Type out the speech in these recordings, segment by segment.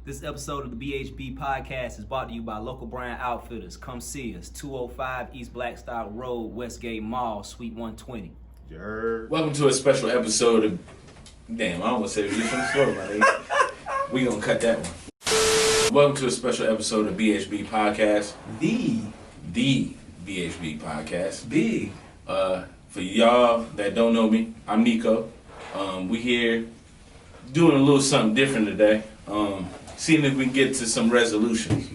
This episode of the BHB podcast is brought to you by Local Brand Outfitters. Come see us, 205 East Blackstock Road, Westgate Mall, Suite 120. Welcome to a special episode of... Damn, I almost said it from the slow, buddy. We gonna cut that one. Welcome to a special episode of BHB podcast. The BHB podcast. Big. For y'all that don't know me, I'm Nico. We here doing a little something different today. Seeing if we can get to some resolutions.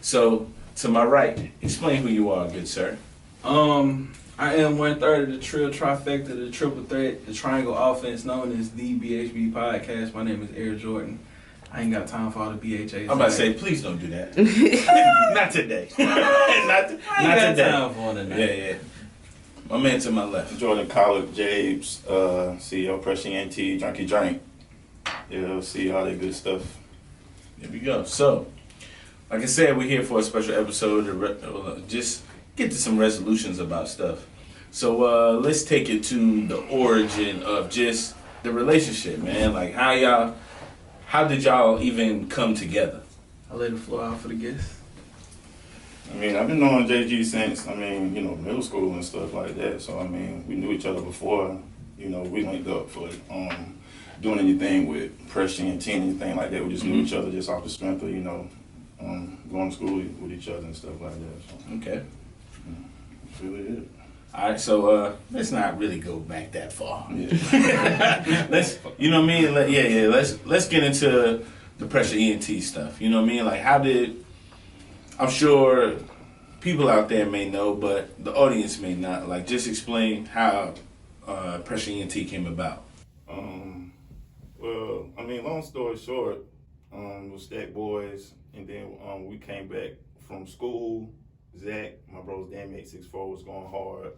So, to my right, explain who you are, good sir. I am 1/3 of the trill trifecta, the triple threat, the triangle offense known as the BHB podcast. My name is Air Jordan. I ain't got time for all the BHAs. I'm about to say, please don't do that. Not today. not today. Time for it tonight. Yeah. My man to my left. Jordan, Kollock, Jabez, CEO, Pressure NT, Junkie Drink. Yeah, see all that good stuff. There we go. So, like I said, we're here for a special episode to just get to some resolutions about stuff. So, let's take it to the origin of just the relationship, man. Like, how did y'all even come together? I lay the floor out for the guests. I mean, I've been knowing JG since, middle school and stuff like that. So, we knew each other before, we linked up for doing anything with Pressure and anything like that. We just knew each other just off the strength of, going to school with each other and stuff like that. So, Okay. that's really it. All right, so let's not really go back that far. Yeah. Let's, you know what I mean? Let's get into the Pressure ENT stuff. You know what I mean? Like, I'm sure people out there may know, but the audience may not. Like, just explain how Pressure ENT came about. Long story short, we was Stack Boys, and then we came back from school. Zach, my bro's damn 864, was going hard.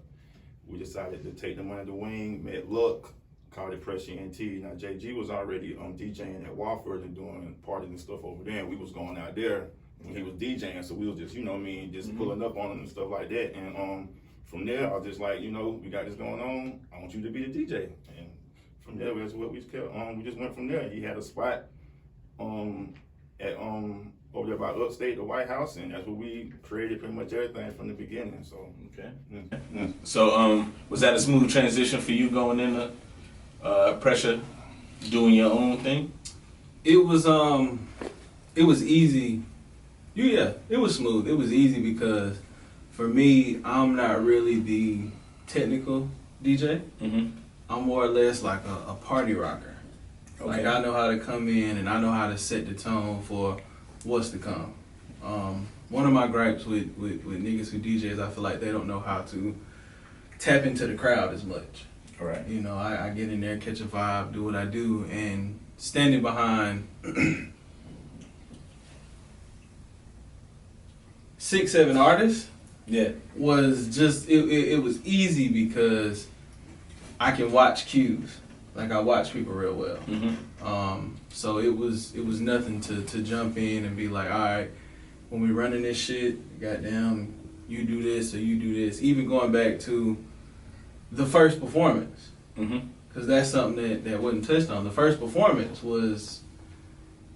We decided to take them under the wing, met Luck, called it Pressure NT. Now, JG was already DJing at Wofford and doing parties and stuff over there, and we was going out there when he was DJing, so we was just, just pulling up on him and stuff like that. And from there, I was just like, we got this going on. I want you to be the DJ. And from there, that's what we kept. We just went from there. He had a spot at over there by Upstate, the White House, and that's where we created pretty much everything from the beginning. So Okay. yeah. So, was that a smooth transition for you going into Pressure, doing your own thing? It was easy. Yeah, it was smooth. It was easy because for me, I'm not really the technical DJ. Mm-hmm. I'm more or less like a party rocker. Okay. Like, I know how to come in and I know how to set the tone for what's to come. One of my gripes with niggas who DJ is I feel like they don't know how to tap into the crowd as much. All right. I get in there, catch a vibe, do what I do, and standing behind 6-7 artists was just, it was easy because I can watch cues. Like, I watch people real well. Mm-hmm. So it was nothing to jump in and be like, all right, when we running this shit, goddamn, you do this or you do this. Even going back to the first performance, because that's something that wasn't touched on. The first performance was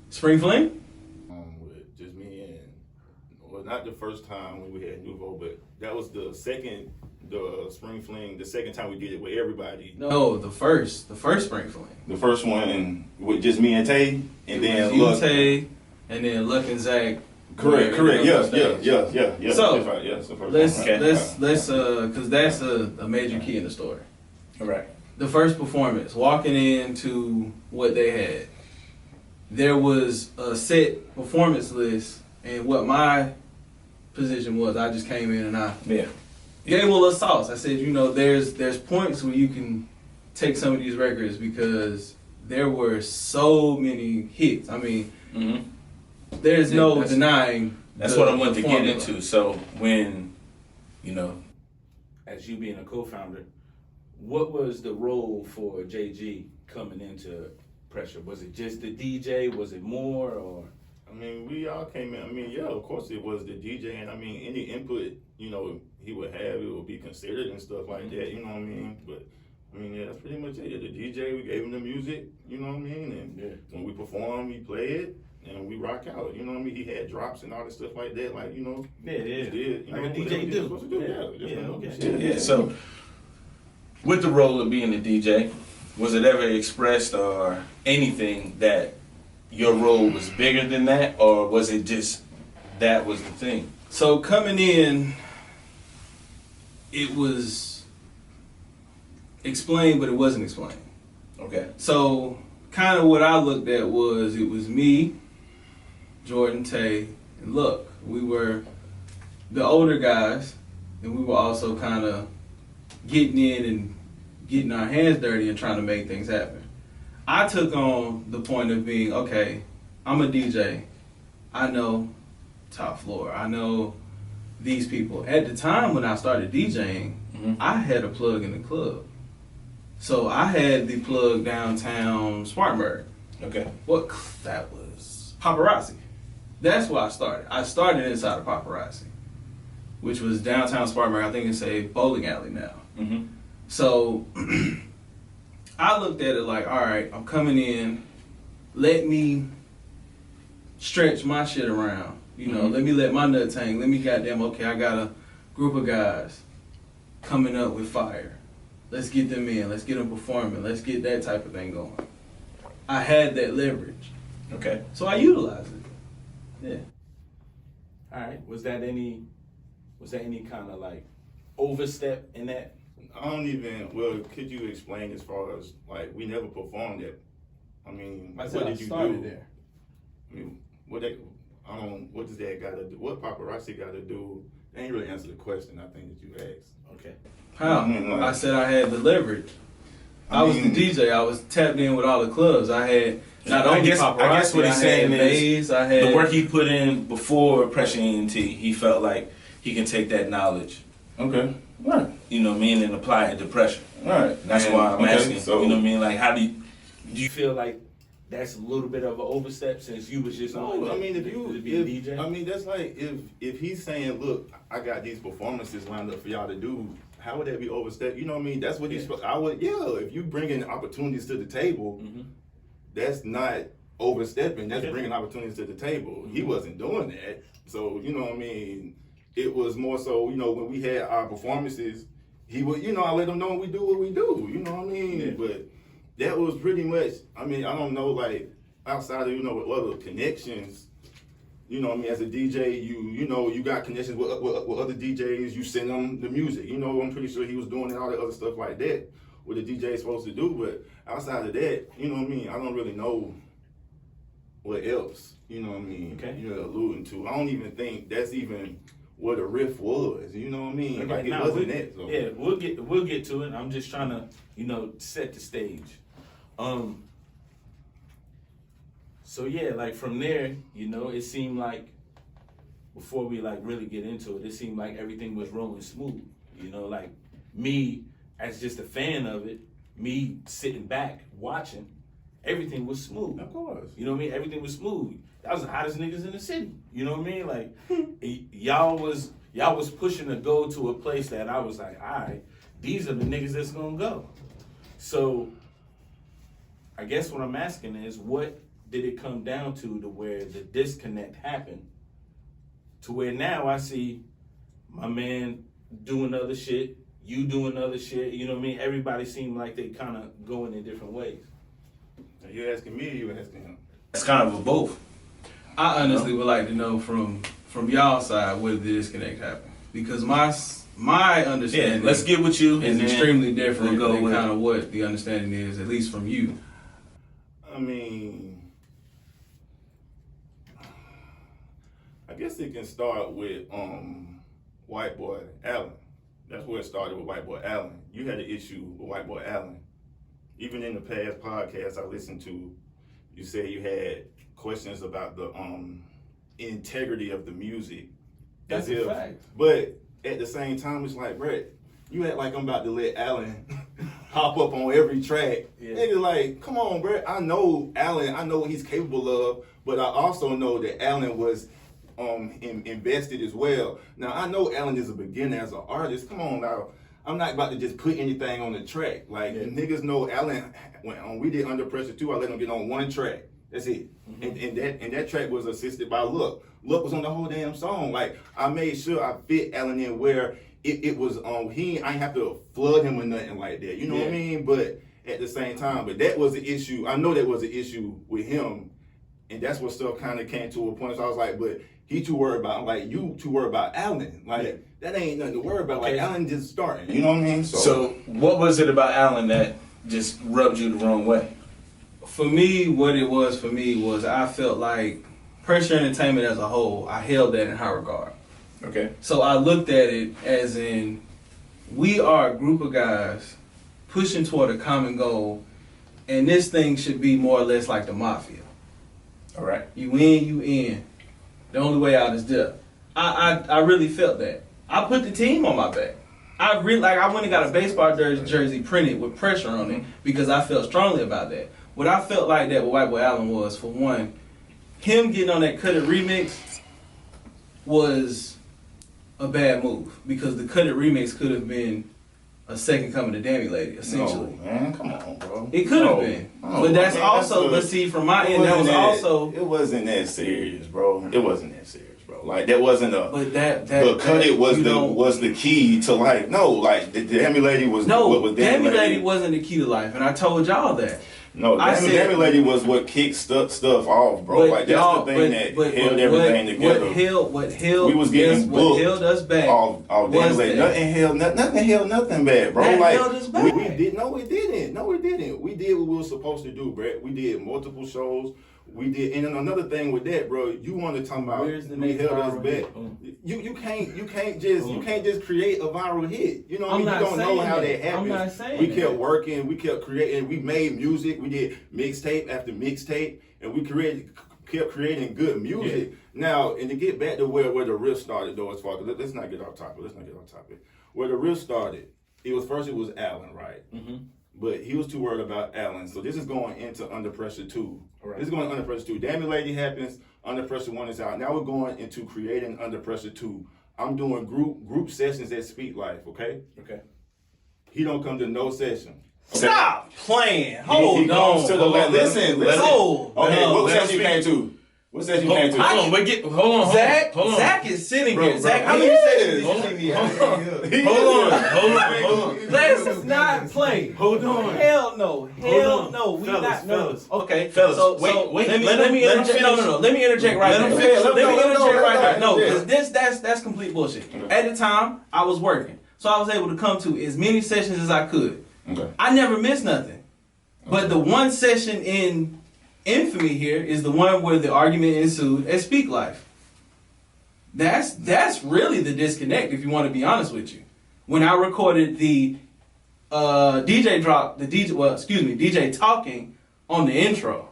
Spring Fling. With just me and, not the first time when we had Nouveau, but that was the Spring Fling, the second time we did it with everybody. No, the first Spring Fling. The first one with just me and Tay, and then Luck. Tay, and then Luck and Zach. Correct. Yeah. So that's right. Yeah, that's the first one, right? let's because that's a major key in the story. All right. The first performance, walking into what they had, there was a set performance list, and what my position was, I just came in and I gave them a little sauce. I said, there's points where you can take some of these records because there were so many hits. There's no denying. That's what I wanted to get into. So when, as you being a co-founder, what was the role for JG coming into Pressure? Was it just the DJ? Was it more, or? We all came in. Of course it was the DJ, and any input, he would have, it would be considered and stuff like that, But, that's pretty much it. The DJ, we gave him the music, And when we perform, we play it, and we rock out. You know what I mean? He had drops and all this stuff like that. Like, you know, Yeah. he did, you Like know, a DJ whatever he was do. supposed to do. Okay. Yeah. So, with the role of being a DJ, was it ever expressed or anything that your role was bigger than that, or was it just that was the thing? So coming in, it was explained, but it wasn't explained. Okay. So kind of what I looked at was it was me, Jordan, Tay, and Luck. We were the older guys, and we were also kind of getting in and getting our hands dirty and trying to make things happen. I took on the point of being, okay, I'm a DJ. I know Top Floor. I know these people. At the time when I started DJing, I had a plug in the club. So I had the plug downtown Spartanburg. Okay. What that was Paparazzi. That's where I started. I started inside of Paparazzi, which was downtown Spartanburg. I think it's a bowling alley now. Mm-hmm. So I looked at it like, all right, I'm coming in. Let me stretch my shit around. You know, let me let my nuts hang. Let me goddamn, okay, I got a group of guys coming up with fire. Let's get them in. Let's get them performing. Let's get that type of thing going. I had that leverage. Okay. So I utilized it. Yeah. All right. Was there any kind of like overstep in that? I don't even. Well, could you explain as far as like we never performed it? I mean, I what said I did you started do? there. I mean, what does that got to do? What Paparazzi got to do? They ain't really answer the question. I think that you asked. Okay. How? I said I had the leverage. I was the DJ. I was tapped in with all the clubs. I had not only Paparazzi. I guess what he's saying is I had the work he put in before Pressure ENT. He felt like he can take that knowledge. Okay. Right. You know what I mean, and apply it to Pressure. Right. That's why I'm asking. So, you know what I mean? Like, how do you feel like that's a little bit of an overstep since you was just on? No, I mean, to be a DJ. I mean, that's like if he's saying, look, I got these performances lined up for y'all to do. How would that be overstep? You know what I mean? That's what he's. I would. Yeah. If you bringing opportunities to the table, that's not overstepping. That's bringing opportunities to the table. He wasn't doing that. So you know what I mean. It was more so, you know, when we had our performances, he would, you know, I let him know we do what we do. You know what I mean? Yeah. But that was pretty much. I mean, I don't know, like outside of with other connections. You know what I mean? As a DJ, you know, you got connections with other DJs. You send them the music. You know, I'm pretty sure he was doing all that other stuff like that, what the DJ is supposed to do. But outside of that, you know what I mean? I don't really know what else. You know what I mean? Okay. You're alluding to. I don't even think that's even what a riff was. You know what I mean? Okay, like it now wasn't that. So. Yeah, we'll get to it. I'm just trying to, you know, set the stage. So yeah, like from there, you know, it seemed like before we like really get into it, it seemed like everything was rolling smooth. You know, like me as just a fan of it, me sitting back watching, everything was smooth. Of course. You know what I mean? Everything was smooth. That was the hottest niggas in the city. You know what I mean? Like y'all was pushing to go to a place that I was like, all right, these are the niggas that's gonna go. So I guess what I'm asking is, what did it come down to where the disconnect happened? To where now I see my man doing other shit, you doing other shit. You know what I mean? Everybody seemed like they kind of going in different ways. Are you asking me or you asking him? It's kind of a both. I honestly would like to know from y'all side where the disconnect happened, because my understanding. Yeah, let's get with you. Is extremely different we'll go than with kind of what the understanding is, at least from you. I mean, I guess it can start with White Boy Allen. That's where it started with White Boy Allen. You had an issue with White Boy Allen. Even in the past podcasts I listened to, you said you had questions about the integrity of the music. That's a fact. But at the same time, it's like, Brett, you act like I'm about to let Allen hop up on every track. Yeah. Nigga, like, come on, Brett. I know Allen. I know what he's capable of, but I also know that Allen was invested as well. Now, I know Allen is a beginner as an artist. Come on now. I'm not about to just put anything on the track. Like, niggas know Allen, when we did Under Pressure too, I let him get on one track. That's it. And that track was assisted by Look. Look was on the whole damn song. Like, I made sure I fit Allen in where it was I ain't have to flood him or nothing like that. You know what I mean? But at the same time, but that was the issue. I know that was an issue with him. And that's what stuff kind of came to a point. So I was like, but he too worried about, like, you too worried about Allen. Like, that ain't nothing to worry about. Like, Allen just starting. You know what I mean? So what was it about Allen that just rubbed you the wrong way? For me, what it was for me was I felt like Pressure Entertainment as a whole, I held that in high regard. Okay. So I looked at it as in, we are a group of guys pushing toward a common goal, and this thing should be more or less like the mafia. All right. You in, you in. The only way out is death. I really felt that. I put the team on my back. I went and got a baseball jersey printed with Pressure on it because I felt strongly about that. What I felt like that with White Boy Allen was, for one, him getting on that Cut It remix was a bad move because the Cut It remix could have been a second coming to Dammy Lady, essentially. No, man, come on, bro. It could have been. But that's also, but see, from my end, that was also... It wasn't that serious, bro. It wasn't that serious, bro. Like, that wasn't a... But that the Cut It was the key to, like, no, like, the Dammy Lady was... No, Dammy Lady wasn't the key to life, and I told y'all that. No, Dammy Lady was what kicked stuff off, bro. Like, that's the thing that held everything together. What held we was getting booked what held us back all Dammy Lady. Nothing held nothing back, bro. That like, held us back. We did, no, it didn't. No, it didn't. We did what we were supposed to do, Brett. We did multiple shows. We did, and then another thing with that, bro. You want to talk about we held us back. You can't just create a viral hit. You know what I mean? You don't know how that happens. I'm not saying we kept working. We kept creating. We made music. We did mixtape after mixtape, and we kept creating good music. Yeah. Now, and to get back to where the riff started, though, as far as let's not get off topic. Where the riff started, it was Allen, right? Mm-hmm. But he was too worried about Allen. So this is going into Under Pressure 2. Right. This is going Under Pressure 2. Dammy Lady happens, Under Pressure 1 is out. Now we're going into creating Under Pressure 2. I'm doing group sessions at Speak Life, okay? Okay. He don't come to no session. Stop playing. Hold on. Listen. Hold on. Okay, what session you came to? What session you came to? Hold on. Zach is sitting here. Zach, how many sessions did you Hold on. Let's not play. Hold on. Hell no. We not. No. Okay, fellas. So wait. Let me interject. No. Let me interject right there. Let me interject right there. No, because that's complete bullshit. At the time, I was working, so I was able to come to as many sessions as I could. Okay. I never missed nothing. But the one session in infamy here is the one where the argument ensued at Speak Life. That's really the disconnect, if you want to be honest with you. When I recorded the DJ talking on the intro.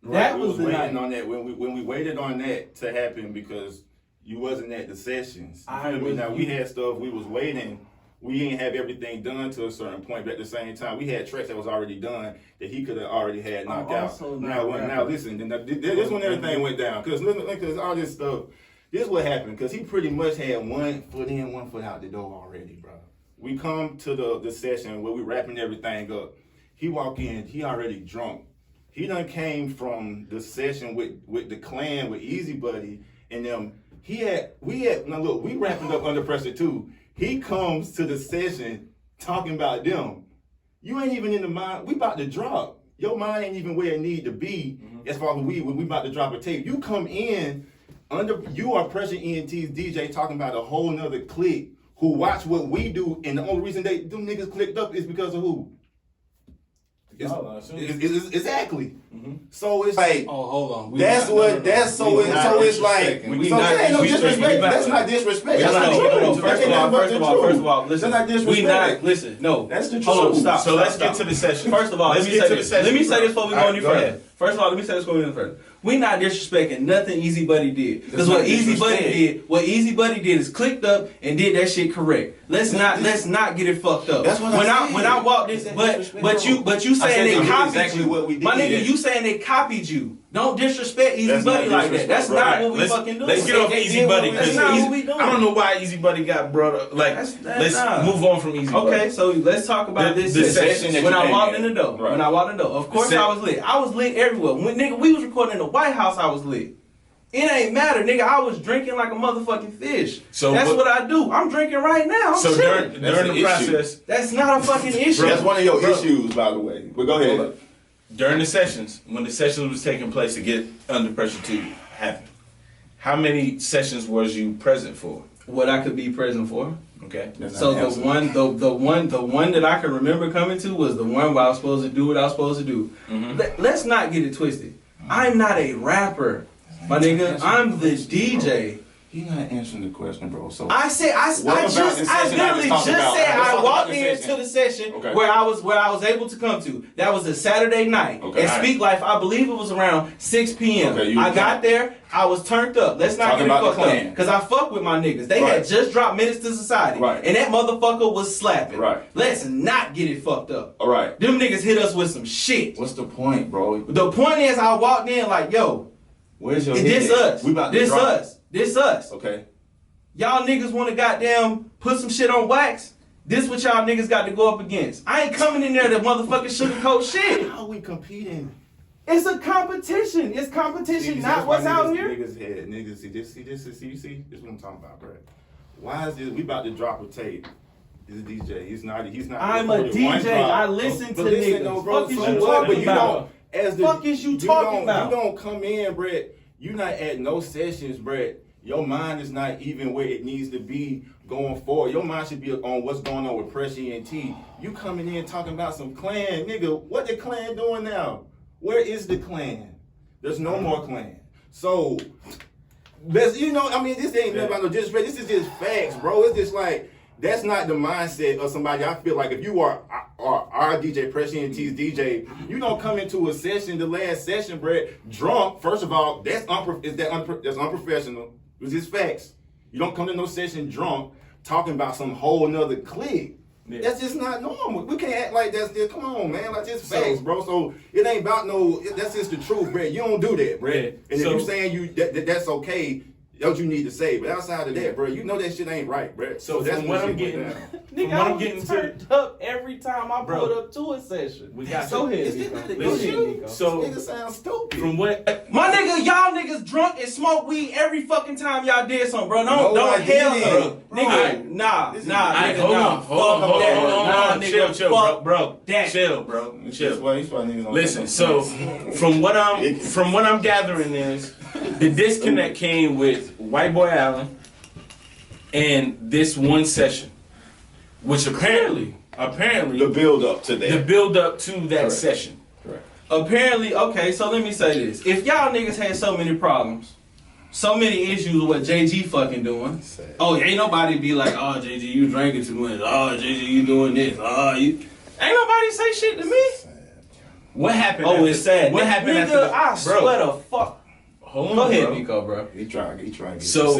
That was waiting on that when we waited on that to happen because you wasn't at the sessions. Now we had stuff we was waiting. We didn't have everything done to a certain point, but at the same time, we had tracks that was already done that he could have already had knocked out. Now listen, this when everything went down, because all this stuff, this is what happened, because he pretty much had 1 foot in, 1 foot out the door already, bro. We come to the session where we wrapping everything up. He walk in, he already drunk. He done came from the session with the clan, with Easy Buddy, and them. We wrapping up Under Pressure 2. He comes to the session talking about them. You ain't even in the mind. We about to drop. Your mind ain't even where it need to be as far as when we about to drop a tape. You come in you are Pressure ENT's DJ talking about a whole nother clique who watch what we do, and the only reason them niggas clicked up is because of who? Exactly. Mm-hmm. So it's like, hold on. It's like, that's not disrespect. That's not disrespect. First of all, listen. That's not disrespect. That's the truth. Hold on, stop. So let's get to the session. First of all, let me say this before we go any further. First of all, let me say this before we go any further. We not disrespecting nothing Easy Buddy did. Because what Easy Buddy did is clicked up and did that shit correct. Let's not get it fucked up. That's what when I walked this, but you saying they copied exactly you. what we did. My nigga, you saying they copied you. Don't disrespect Easy That's Buddy not like that. That's disrespect, not what we fucking do. Let's get off Easy Buddy That's because not what we doing. I don't know why Easy Buddy got brought up. Like, let's move on from Easy Buddy. Okay, so let's talk about The this session that when you I came walked in. in the door. Right. When I walked in the door, of course I was lit. I was lit everywhere. When nigga we was recording in the White House, I was lit. It ain't matter, nigga. I was drinking like a motherfucking fish. So that's what I do. I'm drinking right now. I'm So chilling. during the process, That's not a fucking issue. That's one of your issues, by the way. But go ahead. during the sessions, when the sessions was taking place to get Under Pressure 2 happen, how many sessions was you present for? What I could be present for. Okay. So the one that I can remember coming to was the one where I was supposed to do what I was supposed to do. Let's not get it twisted. I'm not a rapper, my nigga. I'm the DJ. You're not answering the question, bro. So I literally just said I walked into the session where I was able to come to. That was a Saturday night at Speak Life. I believe it was around 6 p.m. I got there. I was turned up. Let's not get it fucked up. Because I fuck with my niggas. They had just dropped Menace to Society. And that motherfucker was slapping. Let's not get it fucked up. All right. Them niggas hit us with some shit. What's the point, bro? The point is I walked in like, yo, Where's your this us. We about to This drop. us. This us. Okay. Y'all niggas want to goddamn put some shit on wax? This what y'all niggas got to go up against. I ain't coming in there to motherfucking sugarcoat shit. How are we competing? It's a competition. It's competition, not what's out here. Niggas, see this, see this is what I'm talking about, bro. Why is this? We about to drop a tape. He's a DJ. He's not. I'm a DJ. I listen to niggas. Fuck is you talking about? Fuck is you talking about? You don't come in, Brett. You not at no sessions, Brett. Your mind is not even where it needs to be going forward. Your mind should be on what's going on with Press ENT. You coming in talking about some clan, nigga. What the clan doing now? Where is the clan? There's no more clan. So, this ain't nothing about no disrespect. This is just facts, bro. It's just like, that's not the mindset of somebody. I feel like if you are our DJ, Press ENT's DJ, you don't come into a session, the last session, Brett, drunk. First of all, that's unprofessional. It's just facts. You don't come to no session drunk talking about some whole nother clique. Yeah. That's just not normal. We can't act like that's this. Come on, man. Like, just facts, bro. So it ain't about that's just the truth, Brett. You don't do that, Brett. Yeah. And if you saying that's okay, that's what you need to say. But outside of that, bro, you know that shit ain't right, Brett. So that's from what I'm getting, nigga, I was turned up every time I pulled up to a session. We got go ahead, Nico. So this nigga sounds stupid. From what my nigga, y'all niggas drunk and smoke weed every fucking time y'all did something, bro. Don't hell no, nigga. Nah, Hold on. Chill, bro. That. Chill, bro. Listen, so from what I'm gathering is the disconnect came with White Boy Allen and this one session, which apparently the build up to that session. Correct. Apparently, okay, so let me say this. If y'all niggas had so many problems, so many issues with what JG fucking doing. Oh, ain't nobody be like, oh, JG, you drinking too much. Oh, JG, you doing this. Oh, you... Ain't nobody say shit to me. What happened? It's sad. What happened nigga, after I swear to fuck. Hold on, Go ahead, bro. Nico, bro. He trying to get So,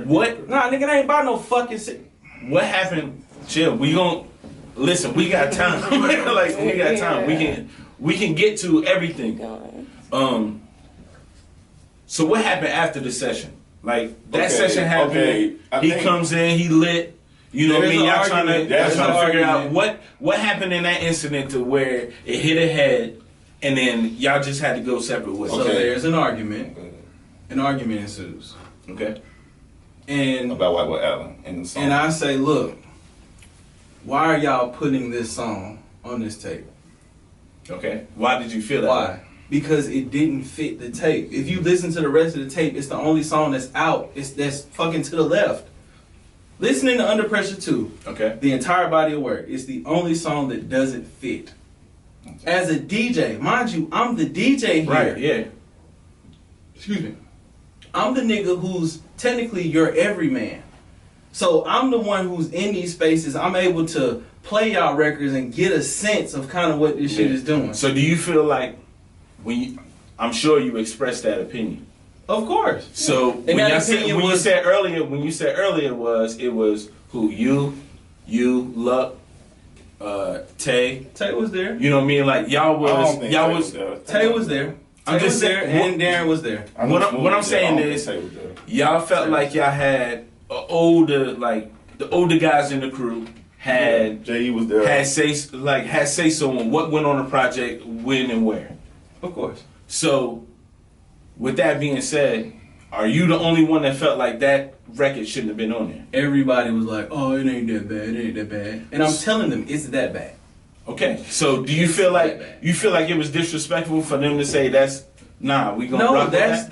what? Nah, nigga, they ain't about no fucking shit. What happened? Chill. We gon' listen. We got time. Like we got time. We can get to everything. So what happened after the session? Like that session happened. He comes in. He lit. You know what I mean? Y'all trying to figure out what happened in that incident to where it hit a head, and then y'all just had to go separate ways. So there's an argument. An argument ensues. Okay. And about White Boy Allen and the song. And I say, look, why are y'all putting this song on this tape? Okay. Why did you feel that? Why? Because it didn't fit the tape. If you listen to the rest of the tape, it's the only song that's out. That's fucking to the left. Listening to Under Pressure 2, okay, the entire body of work, is the only song that doesn't fit. As a DJ, mind you, I'm the DJ here. Right, yeah. Excuse me. I'm the nigga who's technically your everyman. So I'm the one who's in these spaces. I'm able to play y'all records and get a sense of kind of what this shit is doing. So do you feel like I'm sure you expressed that opinion. Of course. So when you said earlier it was who? You, Luck, Tay. Tay was there. You know what I mean? Like y'all was Tay was there. I'm just there, saying. and Darren was there. What I'm saying is, y'all felt like y'all had the older guys in the crew had J.E. was there. had say so on what went on the project, when and where. Of course. So, with that being said, are you the only one that felt like that record shouldn't have been on there? Everybody was like, "Oh, it ain't that bad. It ain't that bad." And I'm telling them, it's that bad. Okay, so do you feel like it was disrespectful for them to say we gonna rock with that?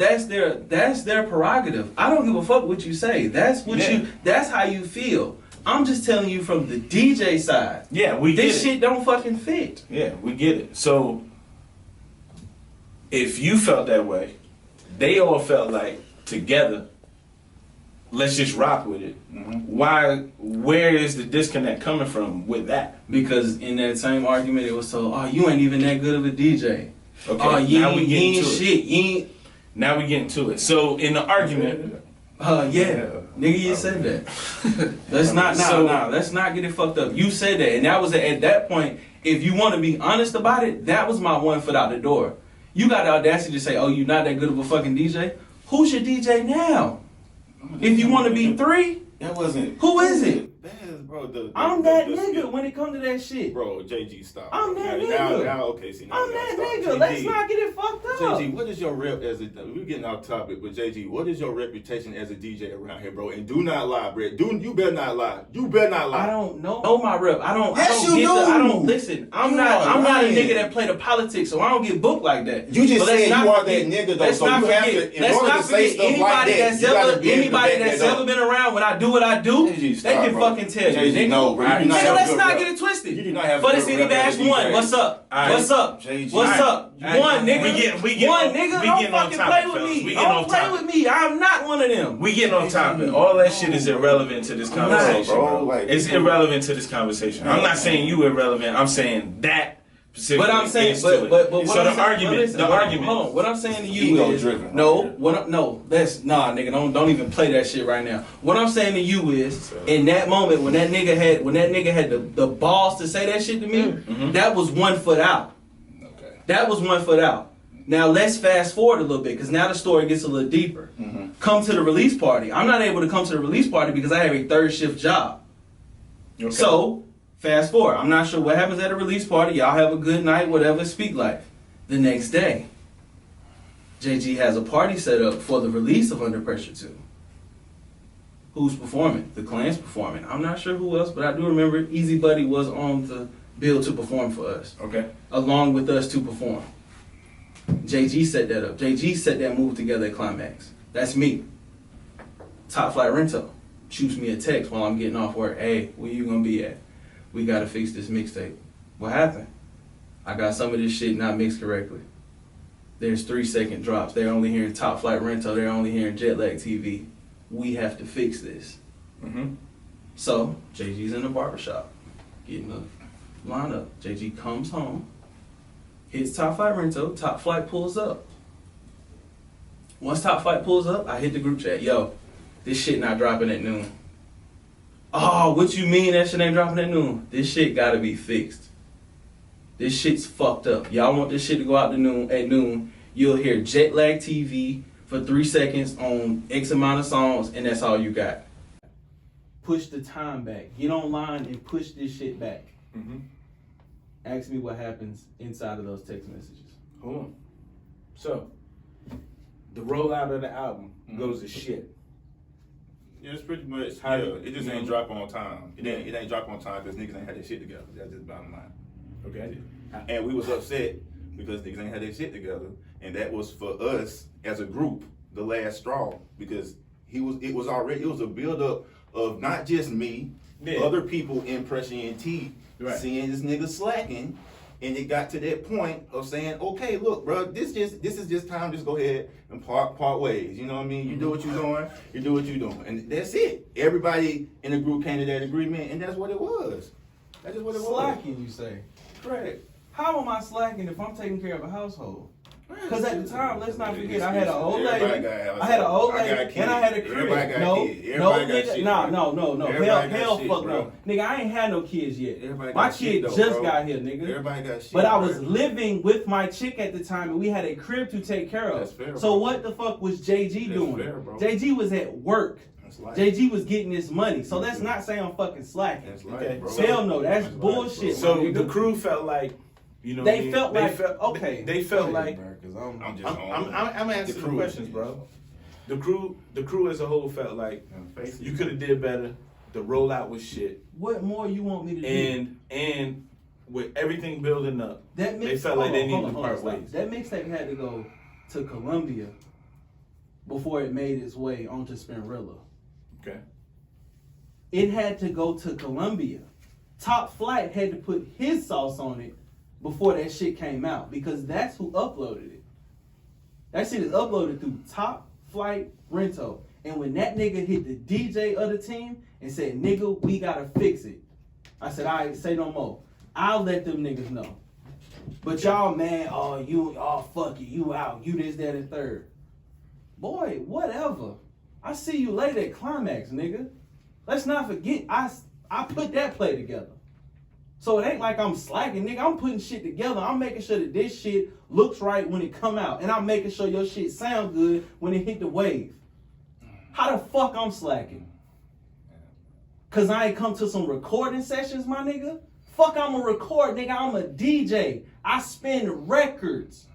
that's their prerogative. I don't give a fuck what you say. That's how you feel. I'm just telling you from the DJ side. Yeah, we get this it. shit don't fucking fit. Yeah, we get it. So if you felt that way, they all felt like together, let's just rock with it. Where is the disconnect coming from with that? Because in that same argument, it was so, oh, you ain't even that good of a DJ. Okay, Oh, you now we ain't getting to shit. it. You ain't. Now we getting to it. So in the argument, Nigga, you said that. Let's not get it fucked up. You said that, and that was at that point. If you want to be honest about it, that was my one foot out the door. You got the audacity to say, "Oh, you're not that good of a fucking DJ." Who's your DJ now? If you want to be 3, that wasn't. Who is it? That is, bro. I'm that nigga when it comes to that shit. Bro, JG, stop. I'm that nigga. Now, okay, see, now I'm we gotta that stop. nigga. Let's not get it fucked up. JG, what is your rep as a? We're getting off topic, but JG, what is your reputation as a DJ around here, bro? And do not lie, bro. You better not lie. You better not lie. I don't know my rep. I don't listen. I'm not a nigga that play the politics, so I don't get booked like that. You just but said you are that nigga though, so you have to. In order to say stuff like that, anybody that's ever been around when I do what I do, they can fucking tell you. JG, no, bro. Let's not get it twisted. You do not have For the City Bash 1, what's up? What's up? What's up? One nigga. Don't fucking play with me. Don't play with me. I'm not one of them. We getting on topic. All that shit is irrelevant to this conversation, bro. Like, it's irrelevant to this conversation. I'm not saying you irrelevant. I'm saying that. But I'm saying, but what so I'm the argument. Hold on. What I'm saying to you is, nigga, don't even play that shit right now. What I'm saying to you is, in that moment when that nigga had the balls to say that shit to me, that was 1 foot out. Okay. That was 1 foot out. Now let's fast forward a little bit, because now the story gets a little deeper. Come to the release party. I'm not able to come to the release party because I have a 3rd shift job. Okay. So, fast forward. I'm not sure what happens at a release party. Y'all have a good night, whatever, speak life. The next day, JG has a party set up for the release of Under Pressure 2. Who's performing? The Clan's performing. I'm not sure who else, but I do remember Easy Buddy was on the bill to perform for us. Okay. Along with us to perform. JG set that up. JG set that move together at Climax. That's me. Top Flight Rental shoots me a text while I'm getting off work. Hey, where you gonna be at? We gotta fix this mixtape. What happened? I got some of this shit not mixed correctly. There's 3-second drops. They're only hearing Top Flight Rental. They're only hearing Jetlag TV. We have to fix this. So, JG's in the barbershop, getting the lineup. JG comes home, hits Top Flight Rental. Top Flight pulls up. Once Top Flight pulls up, I hit the group chat. Yo, this shit not dropping at noon. Oh, what you mean that shit ain't dropping at noon? This shit gotta be fixed. This shit's fucked up. Y'all want this shit to go out at noon. You'll hear Jetlag TV for 3 seconds on X amount of songs, and that's all you got. Push the time back. Get online and push this shit back. Ask me what happens inside of those text messages. Hold on. So, the rollout of the album goes to shit. Yeah, it's pretty much. It just ain't drop on time. It ain't drop on time because niggas ain't had their shit together. That's just bottom line. Okay. And we was upset because niggas ain't had their shit together, and that was for us as a group the last straw because it was a build up of not just me, other people in Pressure NT seeing this nigga slacking, and it got to that point of saying, okay, look, bro, this is just time. Just go ahead and part ways. You know what I mean? You do what you're doing. You do what you're doing, and that's it. Everybody in the group came to that agreement, and that's what it was. That's just what it was. Slacking, you say? Correct. How am I slacking if I'm taking care of a household? Because at the time, let's not forget, I had an old Everybody lady, got houses. I had an old I got lady, kids. and I had a crib. Everybody got No, kids. no, Everybody got nigga, shit, no, bro. no. Everybody got Hell, shit, fuck bro. no. Nigga, I ain't had no kids yet. Everybody My got kid shit, though, just bro. got here, nigga. Everybody got shit. But I bro. was living with my chick at the time, and we had a crib to take care of. That's fair, so bro. what the fuck was JG That's doing? fair, bro. JG was at work. That's life. JG was getting his money. So that's not saying I'm fucking slacking. That's life, Okay. bro. Hell no, that's life, bullshit. So my nigga. the crew felt like, you know, They what I mean? felt like- okay. They felt like. I'm just I'm answering the questions, bro. The crew as a whole felt like you could have did better. The rollout was shit, What more you want me to do? and with everything building up, That they mix, felt like they hold needed on, to hold on, part stop. ways. That mixtape had to go to Columbia before it made its way onto Spinrilla. Okay. It had to go to Columbia. Top Flight had to put his sauce on it before that shit came out because that's who uploaded it. That shit is uploaded through Top Flight Rental. And when that nigga hit the DJ of the team and said, nigga, we gotta fix it. I said, all right, say no more. I'll let them niggas know. But y'all, man, fuck it, you out, you this, that, and third. Boy, whatever. I see you later at Climax, nigga. Let's not forget, I put that play together. So it ain't like I'm slacking, nigga. I'm putting shit together. I'm making sure that this shit looks right when it come out. And I'm making sure your shit sound good when it hit the wave. How the fuck I'm slacking? Cause I ain't come to some recording sessions, my nigga. Fuck, I'm a record, nigga. I'm a DJ. I spin records.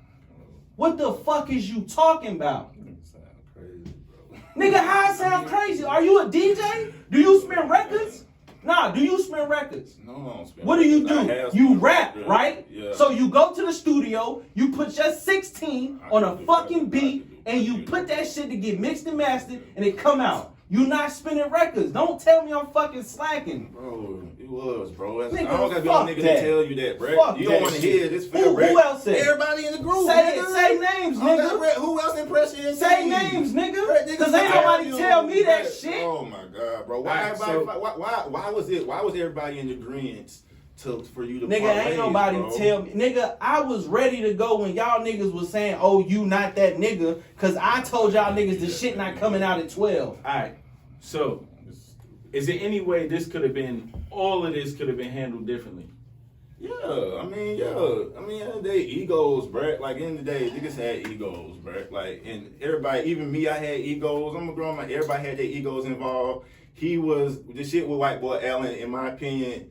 What the fuck is you talking about? Crazy, bro. Nigga, how it sound crazy? Are you a DJ? Do you spin records? Nah, do you spin records? No, I don't spin What do you records. I do? have You spin rap, records. right? Yeah. So you go to the studio, you put your 16 on a do fucking that. I beat, can do and that. you put that shit to get mixed and mastered, and it come out. You not spinning records. Don't tell me I'm fucking slacking. Bro, it was, bro. I Nigga, don't gotta be no fuck nigga that. to tell you that, bro. Fuck You don't that want to shit. hear this fair rap. Who else said it? Everybody in the group, Say nigga. names, I'm not nigga. rap. Who else impressed you? Say names, Bruh, nigga. niggas Cause ain't tell nobody you, tell me that bruh. shit. Oh my god, bro. Why Alright, everybody? so- Why was everybody in agreement for you to? Nigga, part ain't ways, nobody bro? tell me. Nigga, I was ready to go when y'all niggas was saying, oh, you not that nigga. Cause I told y'all niggas the shit not coming out at 12. All right. So, is there any way all of this could have been handled differently? Yeah, I mean, at the end of the day, egos, bruh. Like, in the day, niggas had egos, bruh. Like, and everybody, even me, I had egos. I'm a grown man. Everybody had their egos involved. The shit with White Boy Allen, in my opinion,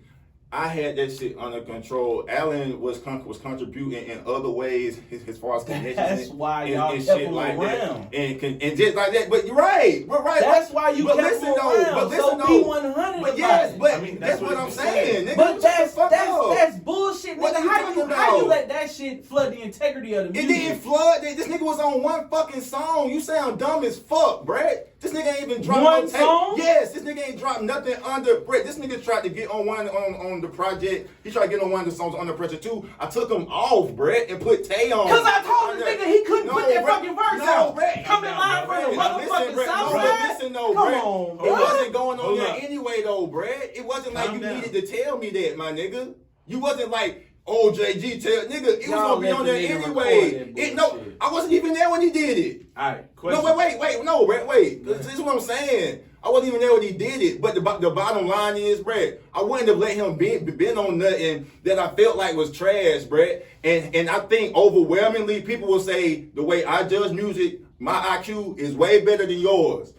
I had that shit under control. Allen was contributing in other ways as far as connections. That's why and, y'all and kept shit him like around. that. And just like that. But you're right. We're right. That's why you but kept listen him though, around. But listen So though. be 100 But about yes, it. but I mean, that's that's what what I'm you saying. said. Nigga, But shut the fuck up. that's bullshit, What nigga. you How talking you about? let that shit flood the integrity of the It music? didn't flood. This nigga was on one fucking song. You sound dumb as fuck, Brett. This nigga ain't even dropped One no tape. song? Yes, this nigga ain't dropped nothing under Brett. This nigga tried to get on one on the project. He tried to get on one of the songs Under Pressure too. I took him off, Brett, and put Tay on. Cause I told this nigga he couldn't put that Brett. fucking verse No, out. Brett. Coming live from the Now listen, motherfucking Brett. No, but Southside. listen though, Come Brett. on, It bro. wasn't going on Hold there up. anyway though, Brett. It wasn't like Calm you down. needed to tell me that, my nigga. You wasn't like, oh, JG tell nigga. It was Y'all gonna be let on the there nigga anyway. record that No, bullshit. I wasn't even there when he did it. All right. Question. No, wait. No, Brett, wait. This is what I'm saying. I wasn't even there when he did it. But the bottom line is, Brett, I wouldn't have let him been on nothing that I felt like was trash, Brett. And I think overwhelmingly people will say the way I judge music, my IQ is way better than yours.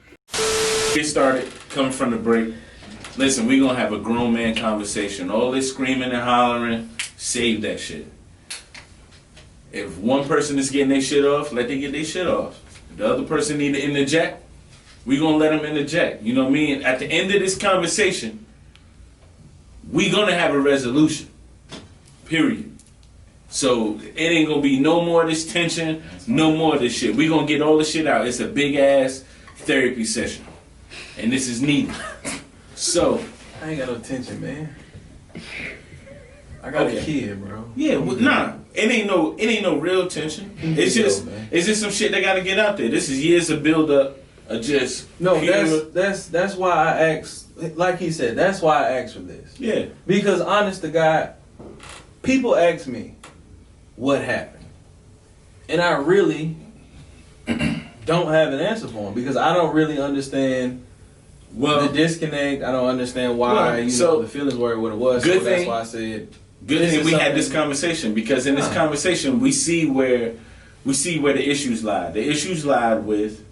Get started, coming from the break. Listen, we gonna have a grown man conversation. All this screaming and hollering, save that shit. If one person is getting their shit off, let them get their shit off. If the other person need to interject, we gonna let them interject. You know what I mean? At the end of this conversation, we gonna have a resolution. Period. So it ain't gonna be no more of this tension, no more of this shit. We gonna get all the shit out. It's a big ass therapy session, and this is needed. So I ain't got no tension, man. I got Okay. a kid, bro. yeah, nah, it ain't no real tension. It's Yo, just man. it's just some shit that gotta get out there. This is years of build up of just No, pure- that's why I asked. Like he said, that's why I asked for this. yeah. Because honest to God, people ask me what happened, And I really don't have an answer for him because I don't really understand the disconnect. I don't understand why the feelings were what it was. Good so thing, that's why I said. Good thing we had this conversation because in this conversation we see where the issues lie. The issues lied with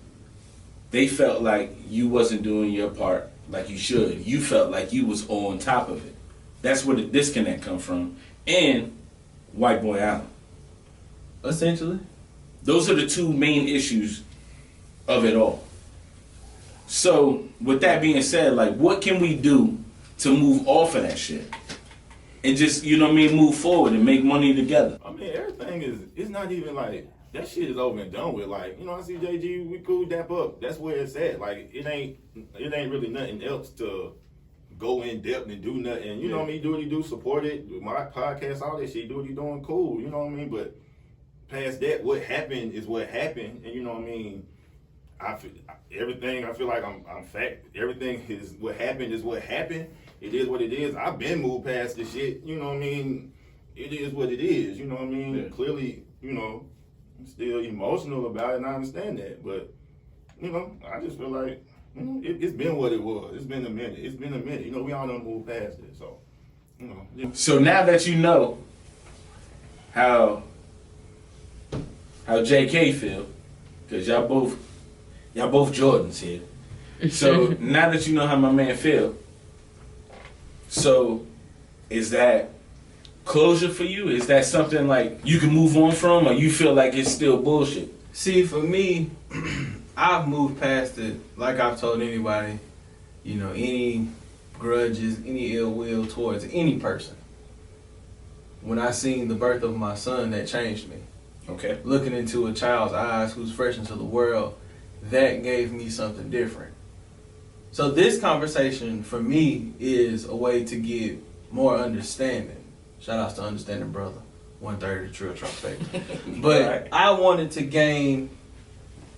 they felt like you wasn't doing your part like you should. You felt like you was on top of it. That's where the disconnect come from. And White Boy Allen. Essentially. Those are the two main issues of it all. So, with that being said, like, what can we do to move off of that shit? And just, you know what I mean, move forward and make money together. I mean, everything it's not even like, that shit is over and done with. Like, you know, I see JG, we cool, dap up. That's where it's at. Like, it ain't really nothing else to go in depth and do nothing. You know what I mean? Do what you do, support it. My podcast, all that shit, do what you doing, cool. You know what I mean? But past that, what happened is what happened. And you know what I mean? I feel like I'm fact. Everything is what happened is what happened. It is what it is. I've been moved past the shit. You know what I mean? It is what it is. You know what I mean? Yeah. Clearly, you know, I'm still emotional about it, and I understand that. But you know, I just feel like it's been what it was. It's been a minute. You know, we all done moved past it. So, you know. Yeah. So now that you know how JK feel, because y'all both Jordans here. So now that you know how my man feel, so is that closure for you? Is that something like you can move on from, or you feel like it's still bullshit? See, for me, I've moved past it. Like I've told anybody, you know, any grudges, any ill will towards any person. When I seen the birth of my son, that changed me. Okay. Looking into a child's eyes who's fresh into the world, that gave me something different. So this conversation for me is a way to get more understanding. Shout outs to Understanding Brother, 130 Trill Trump. But right. I wanted to gain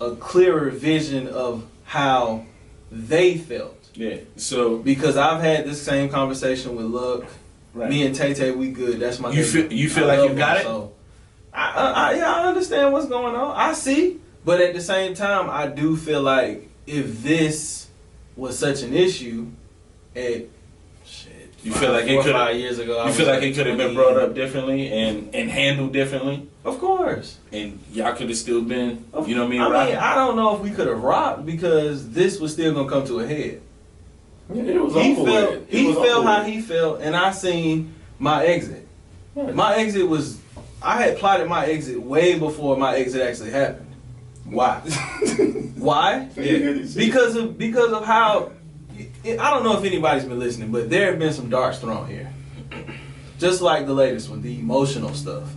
a clearer vision of how they felt. Yeah. So because I've had this same conversation with Luck. Right. Me and Tay, we good. That's my. You feel like you got it. So I understand what's going on. I see, but at the same time, I do feel like if this was such an issue, you feel like it could 5 years ago. You feel like it could have been brought up differently and handled differently. Of course. And y'all could have still been. You know what I mean? I mean, I don't know if we could have rocked because this was still gonna come to a head. Yeah, it was he felt how he felt, and I seen my exit. Right. My exit was. I had plotted my exit way before my exit actually happened. Why? Why? Yeah. Because of how. I don't know if anybody's been listening, but there have been some darts thrown here. Just like the latest one, the emotional stuff.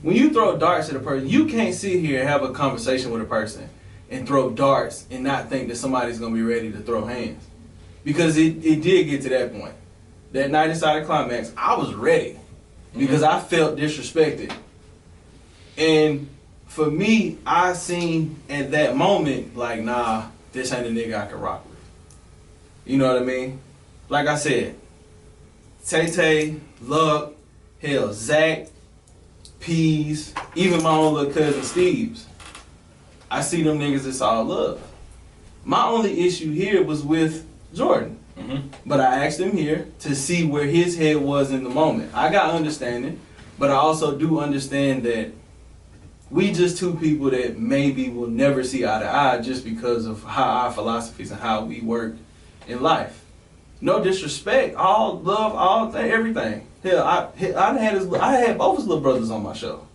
When you throw darts at a person, you can't sit here and have a conversation with a person and throw darts and not think that somebody's going to be ready to throw hands. Because it did get to that point. That night inside the climax, I was ready. Because I felt disrespected. And for me, I seen at that moment, like, nah, this ain't a nigga I can rock with. You know what I mean? Like I said, Tay, Luck, hell, Zach, Peas, even my own little cousin Steve's. I see them niggas as all love. My only issue here was with Jordan. But I asked him here to see where his head was in the moment. I got understanding, but I also do understand that we just two people that maybe will never see eye to eye just because of how our philosophies and how we work in life. No disrespect, all love, all everything. Hell, I had both his little brothers on my show.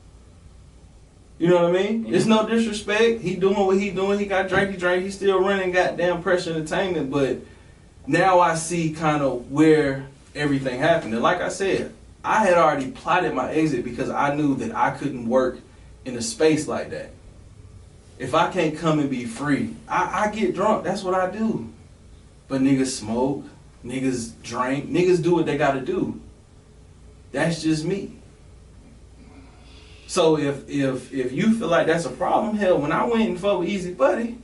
You know what I mean? It's no disrespect. He doing what he doing. He got drank. He's still running goddamn Pressure Entertainment. But now I see kind of where everything happened. And like I said, I had already plotted my exit because I knew that I couldn't work in a space like that. If I can't come and be free, I get drunk. That's what I do. But niggas smoke, niggas drink, niggas do what they gotta do. That's just me. So if you feel like that's a problem, hell, when I went and fucked with Easy Buddy,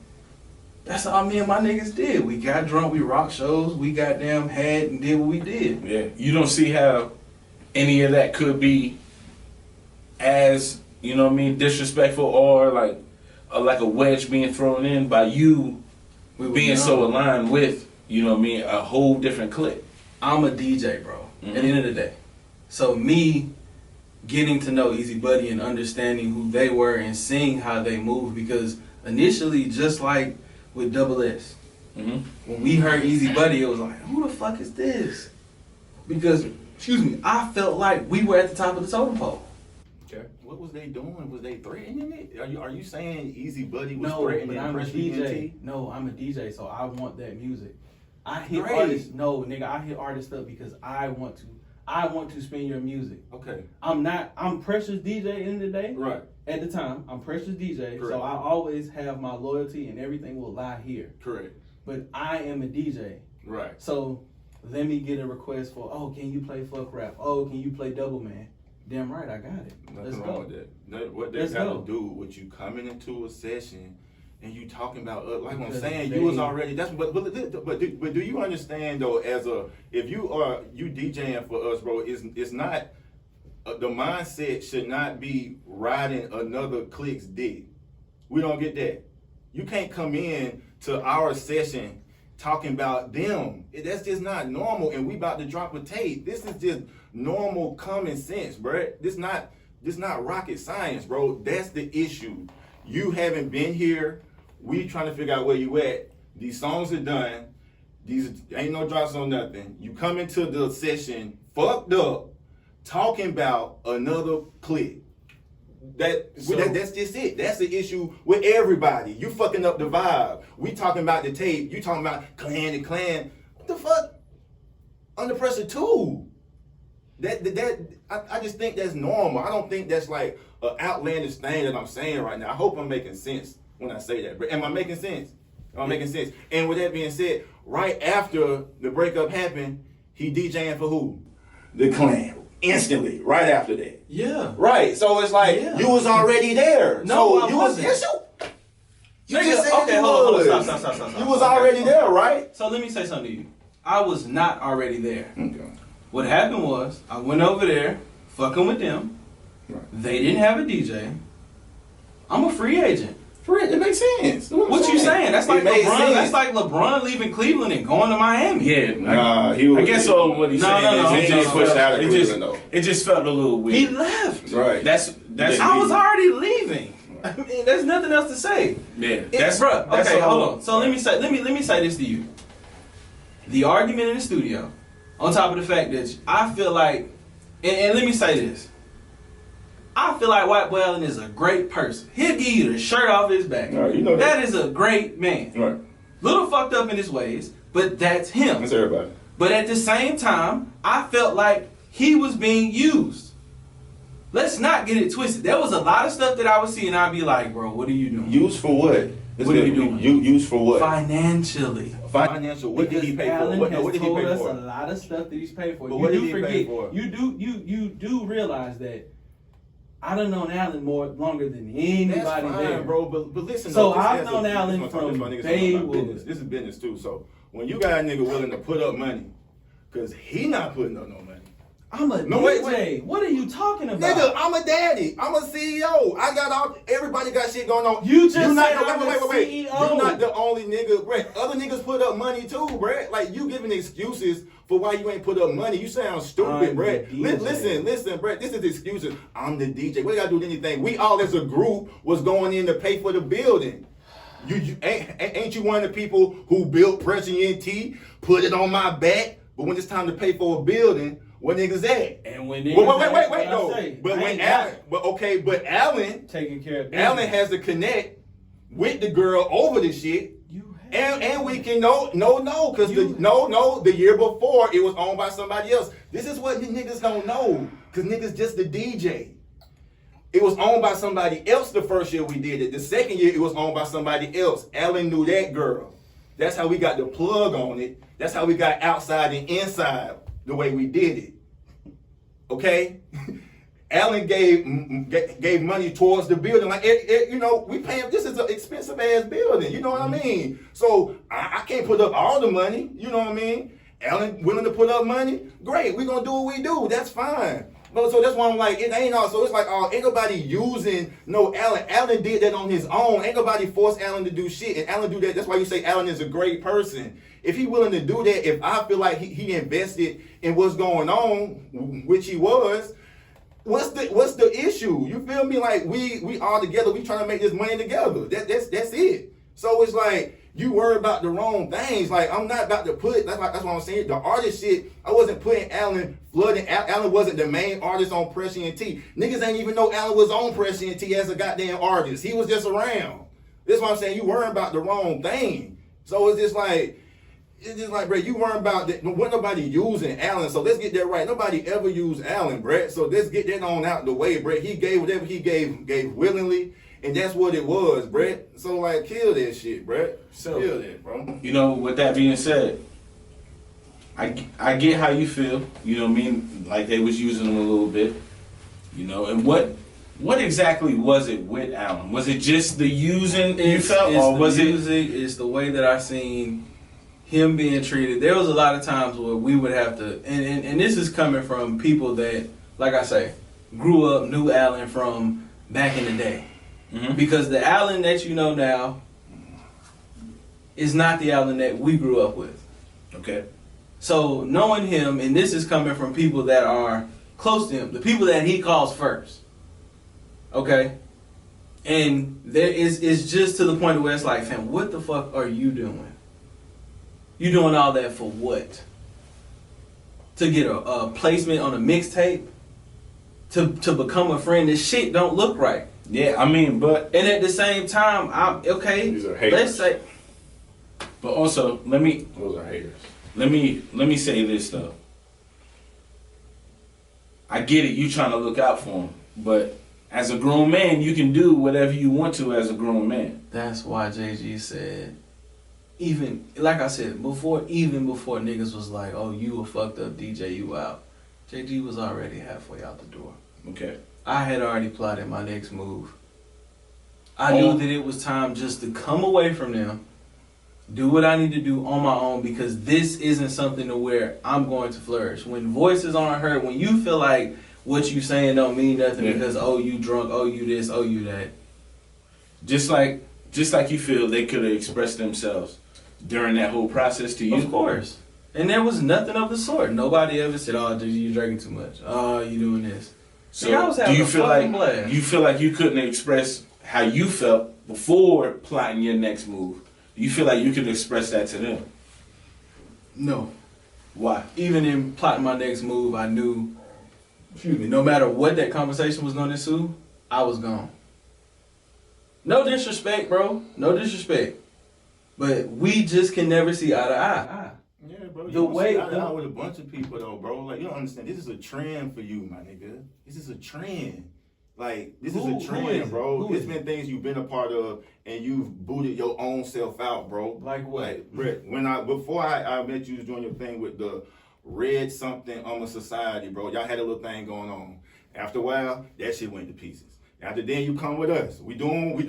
that's all me and my niggas did. We got drunk, we rocked shows, we goddamn had and did what we did. Yeah. You don't see how any of that could be as you know what I mean, disrespectful or like a wedge being thrown in by you being so aligned with, you know what I mean, a whole different clique. I'm a DJ, bro. At the end of the day. So me getting to know Easy Buddy and understanding who they were and seeing how they move, because initially, just like with Double S, when we heard Easy Buddy, it was like, who the fuck is this? Because, excuse me, I felt like we were at the top of the totem pole. Okay. What was they doing? Was they threatening it? Are you saying Easy Buddy was No, threatening but I'm a Pressure DJ. ENT? No, I'm a DJ, so I want that music. I hit Great. artists. No, nigga, I hit artists up because I want to. I want to spin your music. Okay. I'm Precious DJ in the day. Right. At the time, I'm Precious DJ, Correct. so I always have my loyalty and everything will lie here. Correct. But I am a DJ. Right. So let me get a request for, oh, can you play fuck rap? Oh, can you play double man? Damn right, I got it. Let's Nothing wrong go. with that. What they Let's got go. to do with you coming into a session and you talking about like I'm Because saying, they- you was already. That's but do you understand though? If you DJing for us, bro, it's not the mindset should not be riding another clique's dick. We don't get that. You can't come in to our session talking about them. That's just not normal. And we about to drop a tape. This is just normal common sense, bro. This not rocket science, bro. That's the issue. You haven't been here. We trying to figure out where you at. These songs are done. These ain't no drops on nothing. You come into the session fucked up, talking about another clique. That's just it. That's the issue with everybody. You fucking up the vibe. We talking about the tape. You talking about clan and clan. What the fuck? Under Pressure 2. I just think that's normal. I don't think that's like an outlandish thing that I'm saying right now. I hope I'm making sense when I say that. But am I making sense? Am I making sense? And with that being said, right after the breakup happened, he DJing for who? The Clan. Instantly, right after that. Yeah. Right. So it's like you was already there. No, so I you wasn't. Yes, you Nigga, just said okay, you hold on, was. stop. You was already there, right? So let me say something to you. I was not already there. Okay. What happened was, I went over there, fucking with them. Right. They didn't have a DJ. I'm a free agent. It makes sense. What you saying? That's like It made LeBron. sense. That's like LeBron leaving Cleveland and going to Miami. Yeah, Nah, he was. I guess all what he's saying no, is he just pushed out of it Cleveland, though. it just felt a little weird. He left. Right. That's I was already leaving. I mean, there's nothing else to say. yeah. That's bro. that's Okay, a whole- hold on. So let me say this to you. The argument in the studio, on top of the fact that I feel like, and let me say this. I feel like White Boy Allen is a great person. He'll give you the shirt off his back. Right, you know that. That is a great man. Right. Little fucked up in his ways, but that's him. That's everybody. But at the same time, I felt like he was being used. Let's not get it twisted. There was a lot of stuff that I would see and I'd be like, bro, what are you doing? Used for what? What are you doing? Used for what? Financially. Financial. What did he pay for? Allen What has did he told pay us for? a lot of stuff that he's paid for. But You what do did he forget. pay for? You do realize that I done known Allen longer than anybody That's fine, there, bro. But listen. So though, this I've has known a- Allen this from one niggas day talking about one. business. This is business too. So when you got a nigga willing to put up money, cause he not putting up no money. I'm a No, DJ. wait. What are you talking about? Nigga, I'm a daddy. I'm a CEO. I got all. Everybody got shit going on. You just You not, said I'm a wait. CEO. You're not the only nigga, bruh. Other niggas put up money too, bruh. Like you giving excuses for why you ain't put up money. You sound stupid, I'm bruh. the DJ. Listen, bruh. This is excuses. I'm the DJ. What got to do with anything? We all as a group was going in to pay for the building. You ain't you one of the people who built Pressure ENT, put it on my back, but when it's time to pay for a building, what niggas at? And when they Wait, what I no. say, But I when ain't got Allen, but Allen taking care of business. Allen has to connect with the girl over the shit. You have And we can because the year before it was owned by somebody else. This is what the niggas don't know, cause niggas just the DJ. It was owned by somebody else the first year we did it. The second year it was owned by somebody else. Allen knew that girl. That's how we got the plug on it. That's how we got outside and inside the way we did it. Okay. Allen gave money towards the building. Like, we paying, this is an expensive ass building. You know what I mean? So I can't put up all the money. You know what I mean? Allen willing to put up money? Great. We're going to do what we do. That's fine. So that's why I'm like, it ain't all. So it's like, ain't nobody using no Allen. Allen did that on his own. Ain't nobody forced Allen to do shit. And Allen do that. That's why you say Allen is a great person. If he willing to do that, if I feel like he invested in what's going on, which he was, what's the issue? You feel me? Like we all together. We trying to make this money together. That's it. So it's like, you worry about the wrong things. Like, I'm not about to put, that's what I'm saying. The artist shit, I wasn't putting Allen, flooding. Allen wasn't the main artist on Prescient T. Niggas ain't even know Allen was on Prescient T as a goddamn artist. He was just around. That's what I'm saying. You worrying about the wrong thing. So it's just like, bro, you worrying about that. What nobody using Allen. So let's get that right. Nobody ever used Allen, Brett. So let's get that on out the way, Brett. He gave whatever he gave willingly. And that's what it was, Brett. So, like, kill that shit, Brett. So, kill that, bro. You know, with that being said, I get how you feel. You know what I mean? Like they was using him a little bit. You know, and what exactly was it with Allen? Was it just the using you felt, or was it? It's the way that I seen him being treated. There was a lot of times where we would have to, and this is coming from people that, like I say, grew up, knew Allen from back in the day. Mm-hmm. Because the Allen that you know now is not the Allen that we grew up with. Okay. So knowing him, and this is coming from people that are close to him, the people that he calls first. Okay? And it's just to the point where it's like, fam, what the fuck are you doing? You doing all that for what? To get a placement on a mixtape? To become a friend? This shit don't look right. Yeah, I mean, but... And at the same time, These are haters. let's say... But also, Those are haters. Let me say this, though. I get it, you trying to look out for him. But as a grown man, you can do whatever you want to as a grown man. That's why JG said... Even, like I said, before niggas was like, oh, you a fucked up DJ, you out. JG was already halfway out the door. Okay. I had already plotted my next move. I knew that it was time just to come away from them, do what I need to do on my own, because this isn't something to where I'm going to flourish. When voices aren't heard, when you feel like what you saying don't mean nothing because, oh, you drunk, oh, you this, oh, you that. Just like you feel they could have expressed themselves during that whole process to you. Of course. And there was nothing of the sort. Nobody ever said, oh, dude, you drinking too much. Oh, you doing this. So do you feel like you couldn't express how you felt before plotting your next move? Do you feel like you could express that to them? No. Why? Even in plotting my next move, I knew, no matter what that conversation was going to ensue, I was gone. No disrespect, bro. No disrespect. But we just can never see eye to eye. Yeah, bro. The way out with a bunch of people though, bro. Like, you don't understand. This is a trend for you, my nigga. This is a trend. Like, this is a trend, bro. It's been things you've been a part of, and you've booted your own self out, bro. Like what? Like, Brett, before I met you was doing your thing with the red something on the society, bro. Y'all had a little thing going on. After a while, that shit went to pieces. After then, you come with us. We doing what we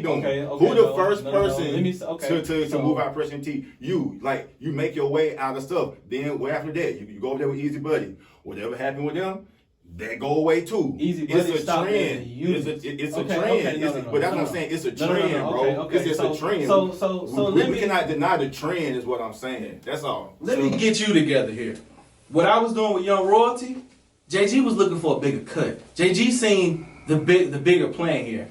doing. Okay, Who the first person to to move out Prescient T? You. Like, you make your way out of stuff. Then, well, after that, you go over there with Easy Buddy. Whatever happened with them, that go away too. Easy Buddy, it's a trend. It's a trend. But that's what I'm saying. It's a trend, bro. Okay. It's just a trend. So we cannot deny the trend, is what I'm saying. That's all. Let me get you together here. What I was doing with Young Royalty, JG was looking for a bigger cut. JG seen the bigger plan here.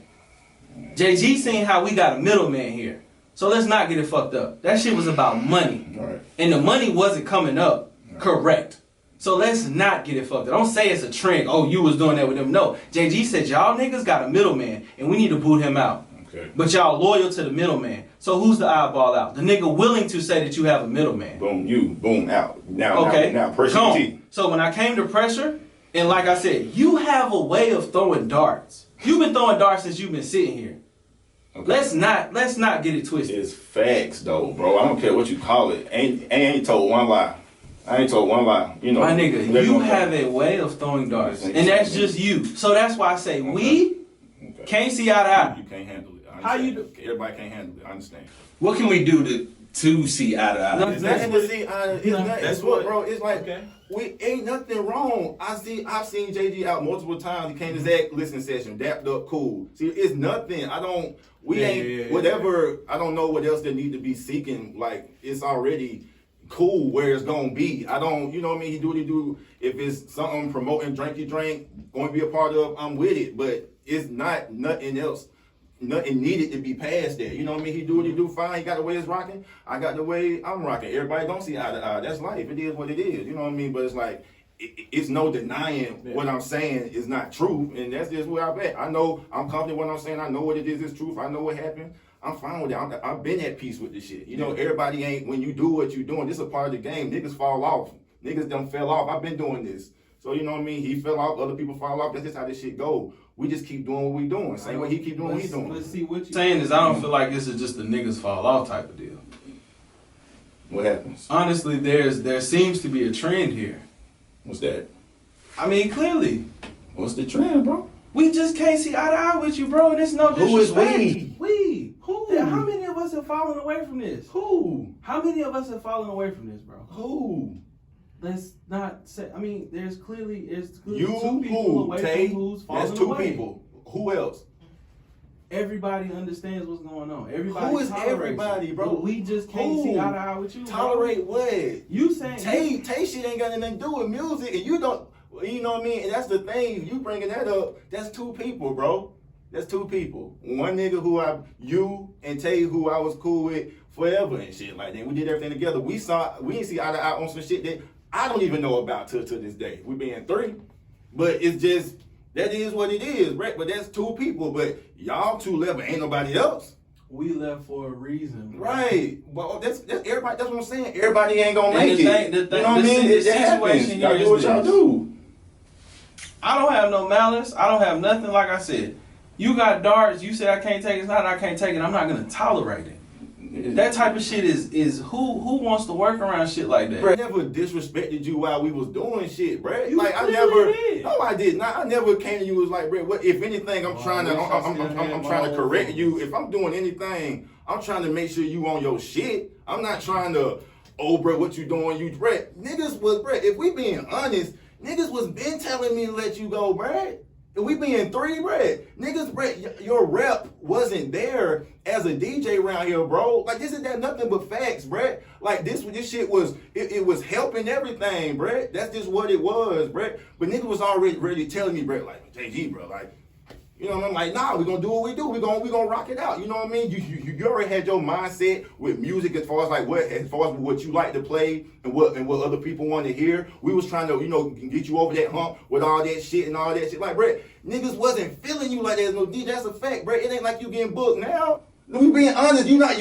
JG seen how we got a middleman here. So let's not get it fucked up. That shit was about money. Right. And the money wasn't coming up. Right. Correct. So let's not get it fucked up. Don't say it's a trend. Oh, you was doing that with them. No. JG said, y'all niggas got a middleman, and we need to boot him out. Okay. But y'all loyal to the middleman. So who's the eyeball out? The nigga willing to say that you have a middleman. Boom, out. Now Prescient T. So when I came to Pressure, and like I said, you have a way of throwing darts. You've been throwing darts since you've been sitting here. Okay. Let's not get it twisted. It's facts though, bro. I don't care what you call it. Ain't told one lie. I ain't told one lie. You know, my nigga, you have a way of throwing darts, and that's just you. So that's why I say we can't see eye to eye. You can't handle it. How you do? Everybody can't handle it. I understand. What can we do to see eye to eye? It's nothing to see. It's nothing. That's Look, what, bro. It's like okay. we ain't nothing wrong. I've seen JG out multiple times. He came to Zach listening session, dapped up, cool. See, it's nothing. I don't. We ain't whatever. I don't know what else they need to be seeking. Like it's already cool where it's gonna be. I don't. You know what I mean? He do what he do. If it's something promoting drinky drink, going to be a part of, I'm with it. But it's not nothing else. Nothing needed to be past that. You know what I mean? He do what he do fine. He got the way it's rocking. I got the way I'm rocking. Everybody don't see eye to eye. That's life. It is what it is. You know what I mean? But it's like, it's no denying what I'm saying is not true. And that's just where I'm at. I know I'm confident what I'm saying. I know what it is truth. I know what happened. I'm fine with that. I've been at peace with this shit. You know, everybody ain't, when you do what you doing, this is a part of the game. Niggas fall off. Niggas done fell off. I've been doing this. So, you know what I mean? He fell off. Other people fall off. That's just how this shit go. We just keep doing what we doing. Same way he keep doing what he doing. Let's see what you're saying is, I don't feel like this is just a niggas fall off type of deal. What happens? Honestly, there seems to be a trend here. What's that? I mean, clearly, What's the trend, bro? we just can't see eye to eye with you, bro, and it's no disrespect. Who is we? We. Who? Yeah, how many of us have fallen away from this? Who? How many of us have fallen away from this, bro? Who? Let's not say. I mean, there's clearly You, two people who? away Tay? from who's falling That's two away. people. Who else? Everybody understands what's going on. Everybody. Who is tolerates everybody, you. bro? But we just can't Who? see eye to eye with you. Tolerate bro. what? You saying Tay shit ain't got anything to do with music, and you don't. You know what I mean? And that's the thing. You bringing that up. That's two people, bro. That's two people. One nigga you and Tay who I was cool with forever and shit like that. We did everything together. We didn't see eye to eye on some shit that I don't even know about to this day. We being three, but it's just that is what it is, right? But that's two people. But y'all two left, but ain't nobody else. we left for a reason, bro. Right. Well, that's everybody. That's what I'm saying. Everybody ain't gonna And make the it. thing- You know what I mean? the It happens. situation Y'all here do is what y'all this. do. I don't have no malice. I don't have nothing. Like I said, you got darts. You said I can't take it. It's not I can't take it. I'm not gonna tolerate it. That type of shit is who wants to work around shit like that? Bruh, I never disrespected you while we was doing shit, bruh. You Like I clearly never, did. no, I did not. I never came to you was like, bruh. What if anything? I'm trying to, I'm trying to correct you. If I'm doing anything, I'm trying to make sure you on your shit. I'm not trying to, oh, bruh, what you doing? You, bruh. Niggas was, bruh. If we being honest, niggas was been telling me to let you go, bruh. If we being three, bruh. Niggas, bruh, your rep wasn't there as a DJ around here, bro. Like, this is that nothing but facts, bruh. Like, this shit was, it was helping everything, bruh. That's just what it was, bruh. But niggas was already ready telling me, bruh, like, JG, bro, like, you know what I'm like, nah, we gonna do what we do. We gonna rock it out. You know what I mean? You already had your mindset with music as far as what you like to play and what other people want to hear. We was trying to, you know, get you over that hump with all that shit and all that shit. Like, bruh, niggas wasn't feeling you like that. No DJ, that's a fact, bruh. It ain't like you getting booked now. We being honest, you not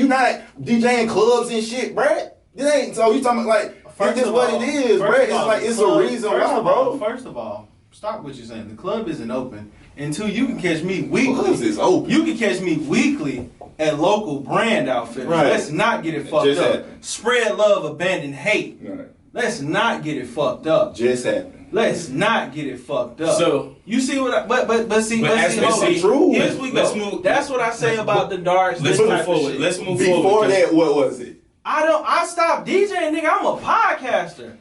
DJing clubs and shit, bruh. It ain't. So you talking about like it's just what it is, bruh. It's like it's a reason why, bro. First of all, stop what you're saying. The club isn't open. And two, you can catch me weekly. Clubs is open. You can catch me weekly at local brand outfitters. Right. Let's not get it fucked Just up. happened. Spread love, abandon hate. Right. Let's not get it fucked up. Just happened. Let's not get it fucked up. So you see what I but see, as we hold on. see, true. Here's we go. Let's move. That's what I say about the darts. Let's this move type of forward. shit. Let's move Before forward. that, what was it? I stopped DJing, nigga. I'm a podcaster.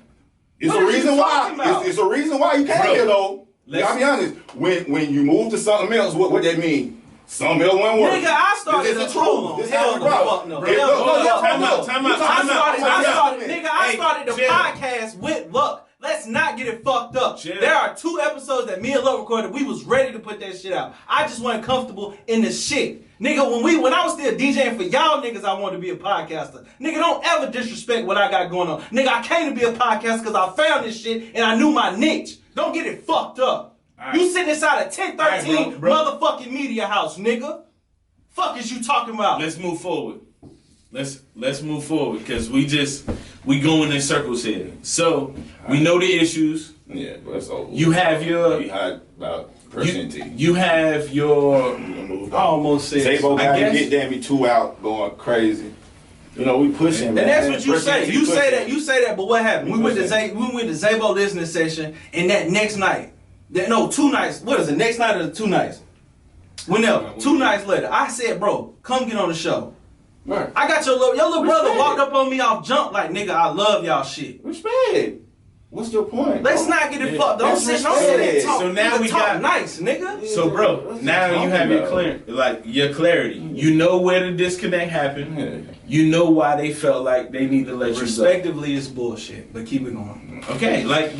It's What a are you reason talking why. about? It's a reason why you came Bro, here though. I'll be honest. When you move to something else, what that mean? Something else won't work. Nigga, I started This is the the hold truth. on. This is how Hell we no, rock. fuck no. Bro, Hell no, no, no, time out, no. time out, I time out. started the chill. podcast with Luck. Let's not get it fucked up. Chill. There are 2 episodes that me and Luck recorded. We was ready to put that shit out. I just wasn't comfortable in the shit. Nigga, when I was still DJing for y'all niggas, I wanted to be a podcaster. Nigga, don't ever disrespect what I got going on. Nigga, I came to be a podcaster because I found this shit and I knew my niche. Don't get it fucked up. Right. You sitting inside a 1013 All right, bro. motherfucking media house, nigga. Fuck is you talking about? Let's move forward. Let's move forward because we going in circles here. So we know the issues. Yeah, but it's over. You have your We had about percentage. you have your I almost said. Zabo I got guess- to get damn me 2 out going crazy. You know, we pushing. And man. that's what you Pushing, say. keep You say pushing. that. You say that. But what happened? We went to pushing. Zabo listening session, and that next night, 2 nights. What is it? Next night or 2 nights? Whenever. 2 nights later, I said, bro, come get on the show. Right. I got your little brother Respect. walked up on me off jump like, nigga, I love y'all shit. Respect. What's your point? Let's bro? not get it fucked. Don't That's sit respect. and talk. So now nigga, we talk got- nice, nigga. So, bro, That's now what you I'm have your talking your clarity. You know where the disconnect happened. Yeah. You know why they felt like they need to let you go. Respectively, it's bullshit, but keep it going. Okay, like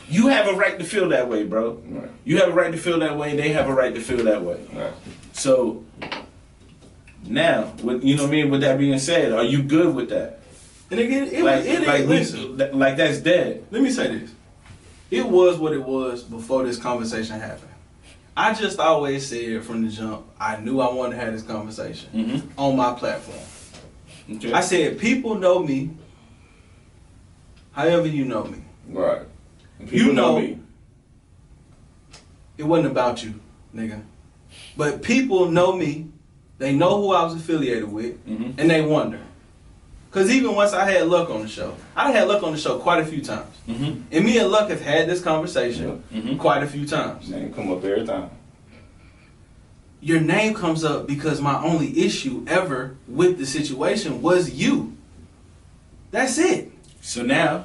you have a right to feel that way, bro. Right. You have a right to feel that way. They have a right to feel that way. Right. So now, you know what I mean. With that being said, are you good with that? And again, listen. Like that's dead. Let me say this. It was what it was before this conversation happened. I just always said from the jump, I knew I wanted to have this conversation on my platform. Okay. I said, people know me however you know me. Right. And You people know me. It wasn't about you, nigga. But people know me. They know who I was affiliated with, and they wonder. Because even once I had Luck on the show, I had Luck on the show quite a few times. And me and Luck have had this conversation quite a few times. Name come up every time. Your name comes up because my only issue ever with the situation was you. That's it. So now,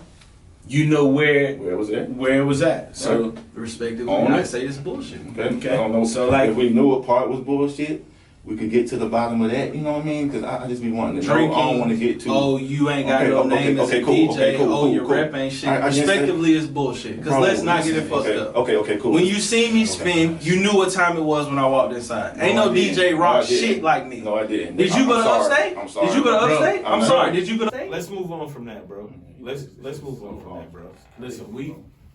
you know where Where was it? it was at. So Respectively, On I it. say it's bullshit. Okay. I don't know. So, like- if we knew a part was bullshit, we could get to the bottom of that. You know what I mean? Because I just be wanting to know. Drinking. I don't want to get too. Oh, you ain't got Okay, no okay, name as okay, a cool, DJ. okay, cool, oh, cool, your cool. rap ain't shit. I just say- Respectively, it's bullshit. Because Bro, let's not get it listen, fucked okay, up. Okay, cool. When you see me spin, you knew what time it was when I walked inside. Ain't no I didn't. DJ rock No, I didn't. shit like me. No, I didn't. Did you go to I'm sorry. Upstate? I'm sorry. Did you go to Bro, Upstate? I'm I'm sorry. not. Did you go to Upstate? Let's move on from that, bro. Let's move on from that, bro. Listen,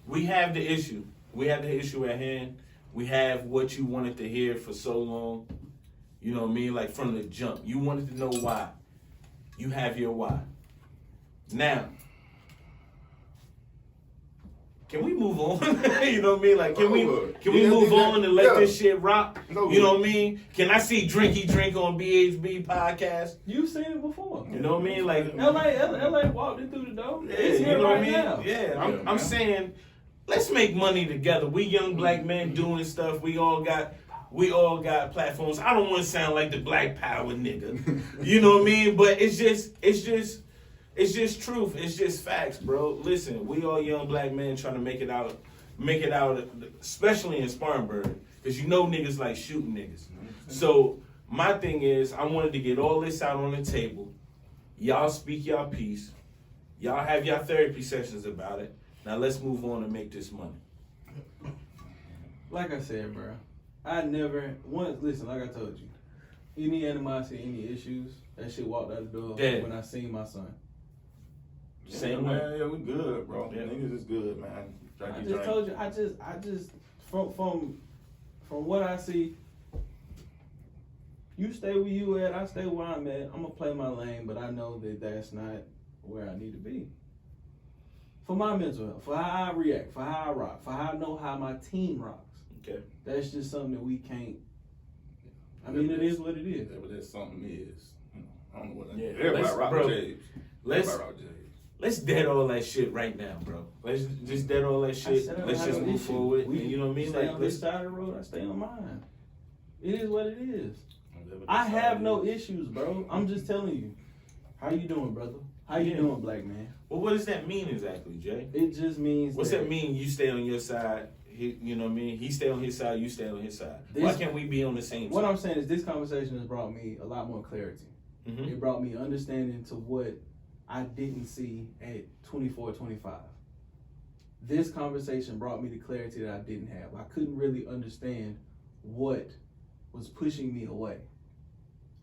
we have the issue. We have the issue at hand. We have what you wanted to hear for so long. You know what I mean? Like from the jump. You wanted to know why. You have your why. Now, can we move on? You know what I mean? Like, can we Yeah, move yeah, on and let yeah. this shit rock? No. You know what I mean? Can I see Drinky Drink on BHB podcast? You've seen it before. You know what I mean? Like, LA walked it through the door. yeah, It's you here know what I right mean? now. Yeah, I'm saying, let's make money together. We young black men doing stuff. We all got platforms. I don't want to sound like the Black Power nigga. You know what I mean? But it's just truth. It's just facts, bro. Listen, we all young black men trying to make it out, especially in Spartanburg, because you know niggas like shooting niggas. So my thing is, I wanted to get all this out on the table. Y'all speak y'all piece. Y'all have y'all therapy sessions about it. Now let's move on and make this money. Like I said, bro, I never once listen. Like I told you, any animosity, any issues, that shit walked out the door Dead. when I seen my son. Same way. Man, yeah, we good, bro. Yeah. Niggas is good, man. I just told you. I just from what I see. You stay where you at. I stay where I'm at. I'm gonna play my lane, but I know that that's not where I need to be. For my mental health, for how I react, for how I rock, for how I know how my team rocks. Okay. That's just something that we can't. I mean, it is what it is. Yeah, but that something is. You know, I don't know what that Yeah, is. Everybody let's- rock bro, J's. let's- Everybody rock J's. Let's dead all that shit right now, bro. Let's just dead all that I shit. said I don't Let's have just no move issue. forward. We And you know what I mean? Stay Like, on let's, this side of the road. I stay on mine. It is what it is. Whatever I this have side no is. issues, bro. I'm just telling you. How you doing, brother? How you Yeah. doing, black man? well, what does that mean exactly, Jay? It just means. What's that mean? You stay on your side. You know what I mean? He stay on his side. You stay on his side. Why This- can't we be on the same What side? I'm saying is this conversation has brought me a lot more clarity. Mhm. It brought me understanding to what I didn't see at 24, 25. This conversation brought me the clarity that I didn't have. I couldn't really understand what was pushing me away.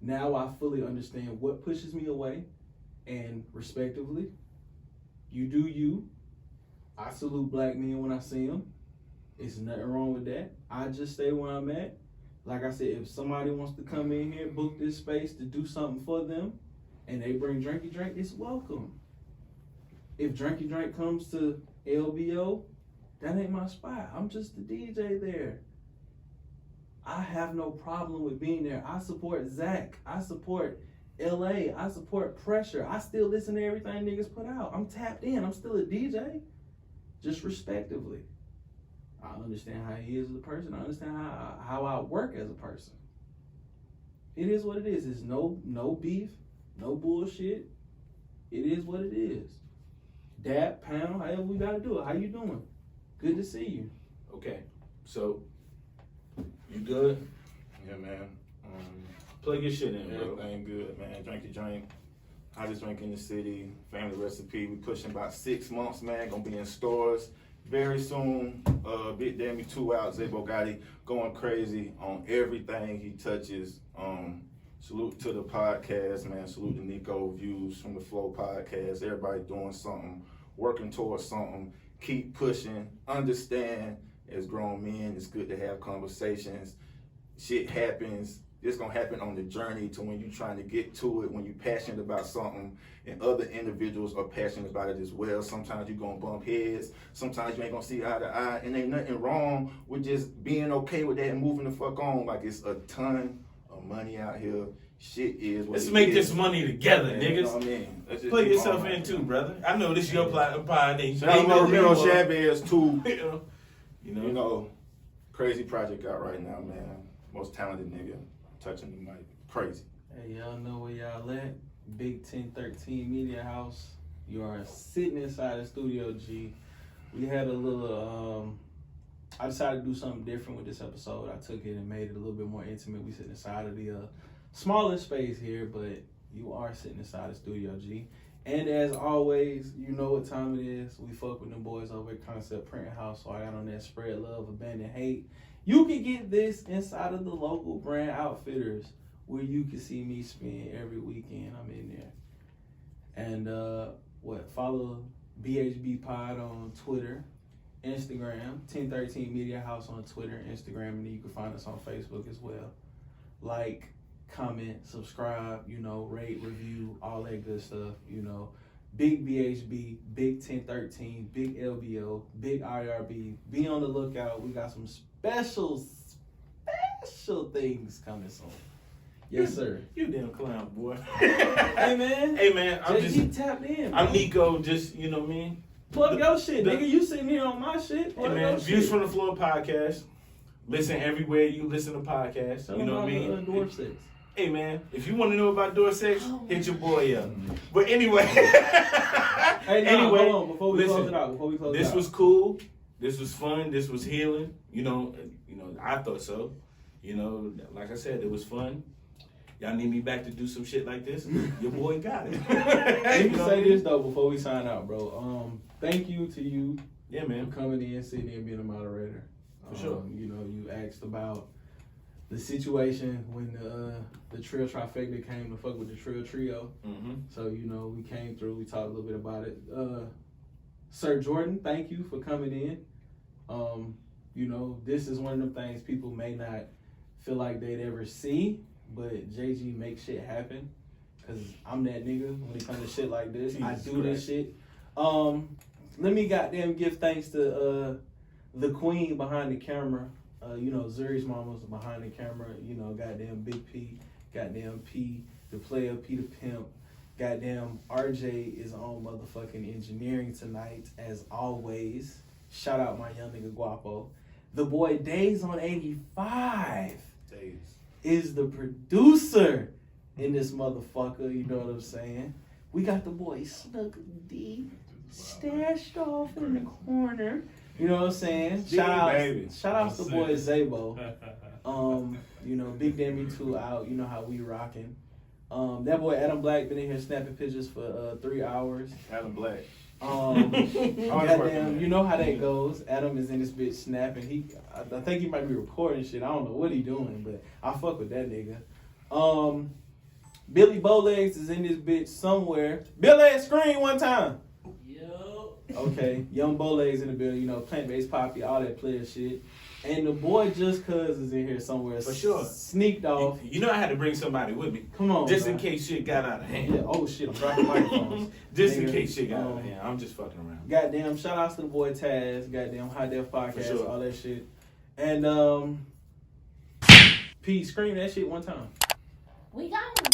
Now I fully understand what pushes me away, and respectively, you do you. I salute black men when I see them. It's nothing wrong with that. I just stay where I'm at. Like I said, if somebody wants to come in here, book this space to do something for them, and they bring Drinky Drink, it's welcome. If Drinky Drink comes to LBO, that ain't my spot. I'm just the DJ there. I have no problem with being there. I support Zach. I support LA. I support Pressure. I still listen to everything niggas put out. I'm tapped in. I'm still a DJ. Just respectively. I understand how he is as a person. I understand how I work as a person. It is what it is. It's no beef, no bullshit. It is what it is. Dap, pound, however we gotta do it. How you doing? Good to see you. Okay, so you good? Yeah, man. Plug your shit in, bro. Everything good, man. Drink your drink. Hottest drink in the city. Family recipe. We pushing about 6 months, man. Gonna be in stores very soon. Big Dammy 2 out. Zabo Gotti going crazy on everything he touches. Salute to the podcast, man. Salute to Nico. Views from the Flow podcast. Everybody doing something, working towards something. Keep pushing. Understand, as grown men, it's good to have conversations. Shit happens. It's gonna happen on the journey to when you're trying to get to it, when you're passionate about something, and other individuals are passionate about it as well. Sometimes you're gonna bump heads. Sometimes you ain't gonna see eye to eye, and ain't nothing wrong with just being okay with that and moving the fuck on. Like, it's a ton of money out here. Shit is what Let's it make is. this money together, Man, niggas. you know what I mean? Let's just Plug keep yourself on, in man. too, brother. I know this your pod. Shout out to Ramiro Jabez too. You know. You know, crazy project out right now, man. Most talented nigga touching the mic. Crazy. Hey, y'all know where y'all at. Big 1013 Media House. You are sitting inside the studio, G. We had a little, I decided to do something different with this episode. I took it and made it a little bit more intimate. We sitting inside of the smaller space here, but you are sitting inside the studio, G. And as always, you know what time it is. We fuck with them boys over at Concept Print House. So I got on that Spread Love, Abandon Hate. You can get this inside of the local brand outfitters, where you can see me spend every weekend. I'm in there. And follow BHB Pod on Twitter, Instagram, 1013 Media House on Twitter, Instagram, and then you can find us on Facebook as well. Like, comment, subscribe, rate, review, all that good stuff, Big BHB, Big 1013, Big LBO, Big IRB. Be on the lookout. We got some special things coming soon. Yes, sir. You damn clown, boy. Hey, man. Hey, man. I'm JG tapped in. I'm bro. Nico. Just, you know what I mean? Plug your shit, nigga. You sitting here on my shit. Plug Hey, man. your Views shit. from the Floor podcast. Listen everywhere you listen to podcasts. Tell You know what I them mean? about Dwarf Six. Hey, man. If you want to know about door sex, hit your boy up. But anyway. Hey, Anyway, hold on. Before we listen, close it out. This was cool. This was fun. This was healing. I thought so. Like I said, it was fun. Y'all need me back to do some shit like this? Your boy got it. Let me say this though before we sign out, bro. Thank you to you Yeah, for man. coming in, sitting in, being a moderator. For sure. You asked about the situation when the Trill Trifecta came to fuck with the Trill Trio. Mm-hmm. So, we came through, we talked a little bit about it. Sir Jordan, thank you for coming in. This is one of them things people may not feel like they'd ever see, but JG makes shit happen. Cause I'm that nigga when it comes to shit like this. I Jesus do this shit. Let me goddamn give thanks to the queen behind the camera. Zuri's mama's behind the camera. Goddamn Big P, goddamn P, the player, P the pimp. Goddamn RJ is on motherfucking engineering tonight, as always. Shout out my young nigga Guapo. The boy Days on 85 Days. is the producer in this motherfucker, you know what I'm saying? We got the boy Snook D stashed off in the corner. You know what I'm saying? G, baby. Shout out to the boy Zabo. Big Dammy 2 out, you know how we rocking. That boy Adam Black been in here snapping pictures for 3 hours. Adam Black. Goddamn, you know how that goes. Adam is in this bitch snapping. I think he might be recording shit. I don't know what he doing, but I fuck with that nigga. Billy Bowlegs is in this bitch somewhere. Billy, scream one time. Yo. Okay, young Bowlegs in the building. Plant-based poppy, all that player shit. And the boy Just Cuz is in here somewhere. For sure. Sneaked off. You know I had to bring somebody with me. Come on, Just bro. in case shit got out of hand. Yeah. Oh shit, I'm dropping microphones. Just in Nigga, case shit got out of hand. I'm just fucking around. Goddamn, shout outs to the boy Taz, goddamn High Def Podcast, sure. all that shit. And P, scream that shit one time. We got him.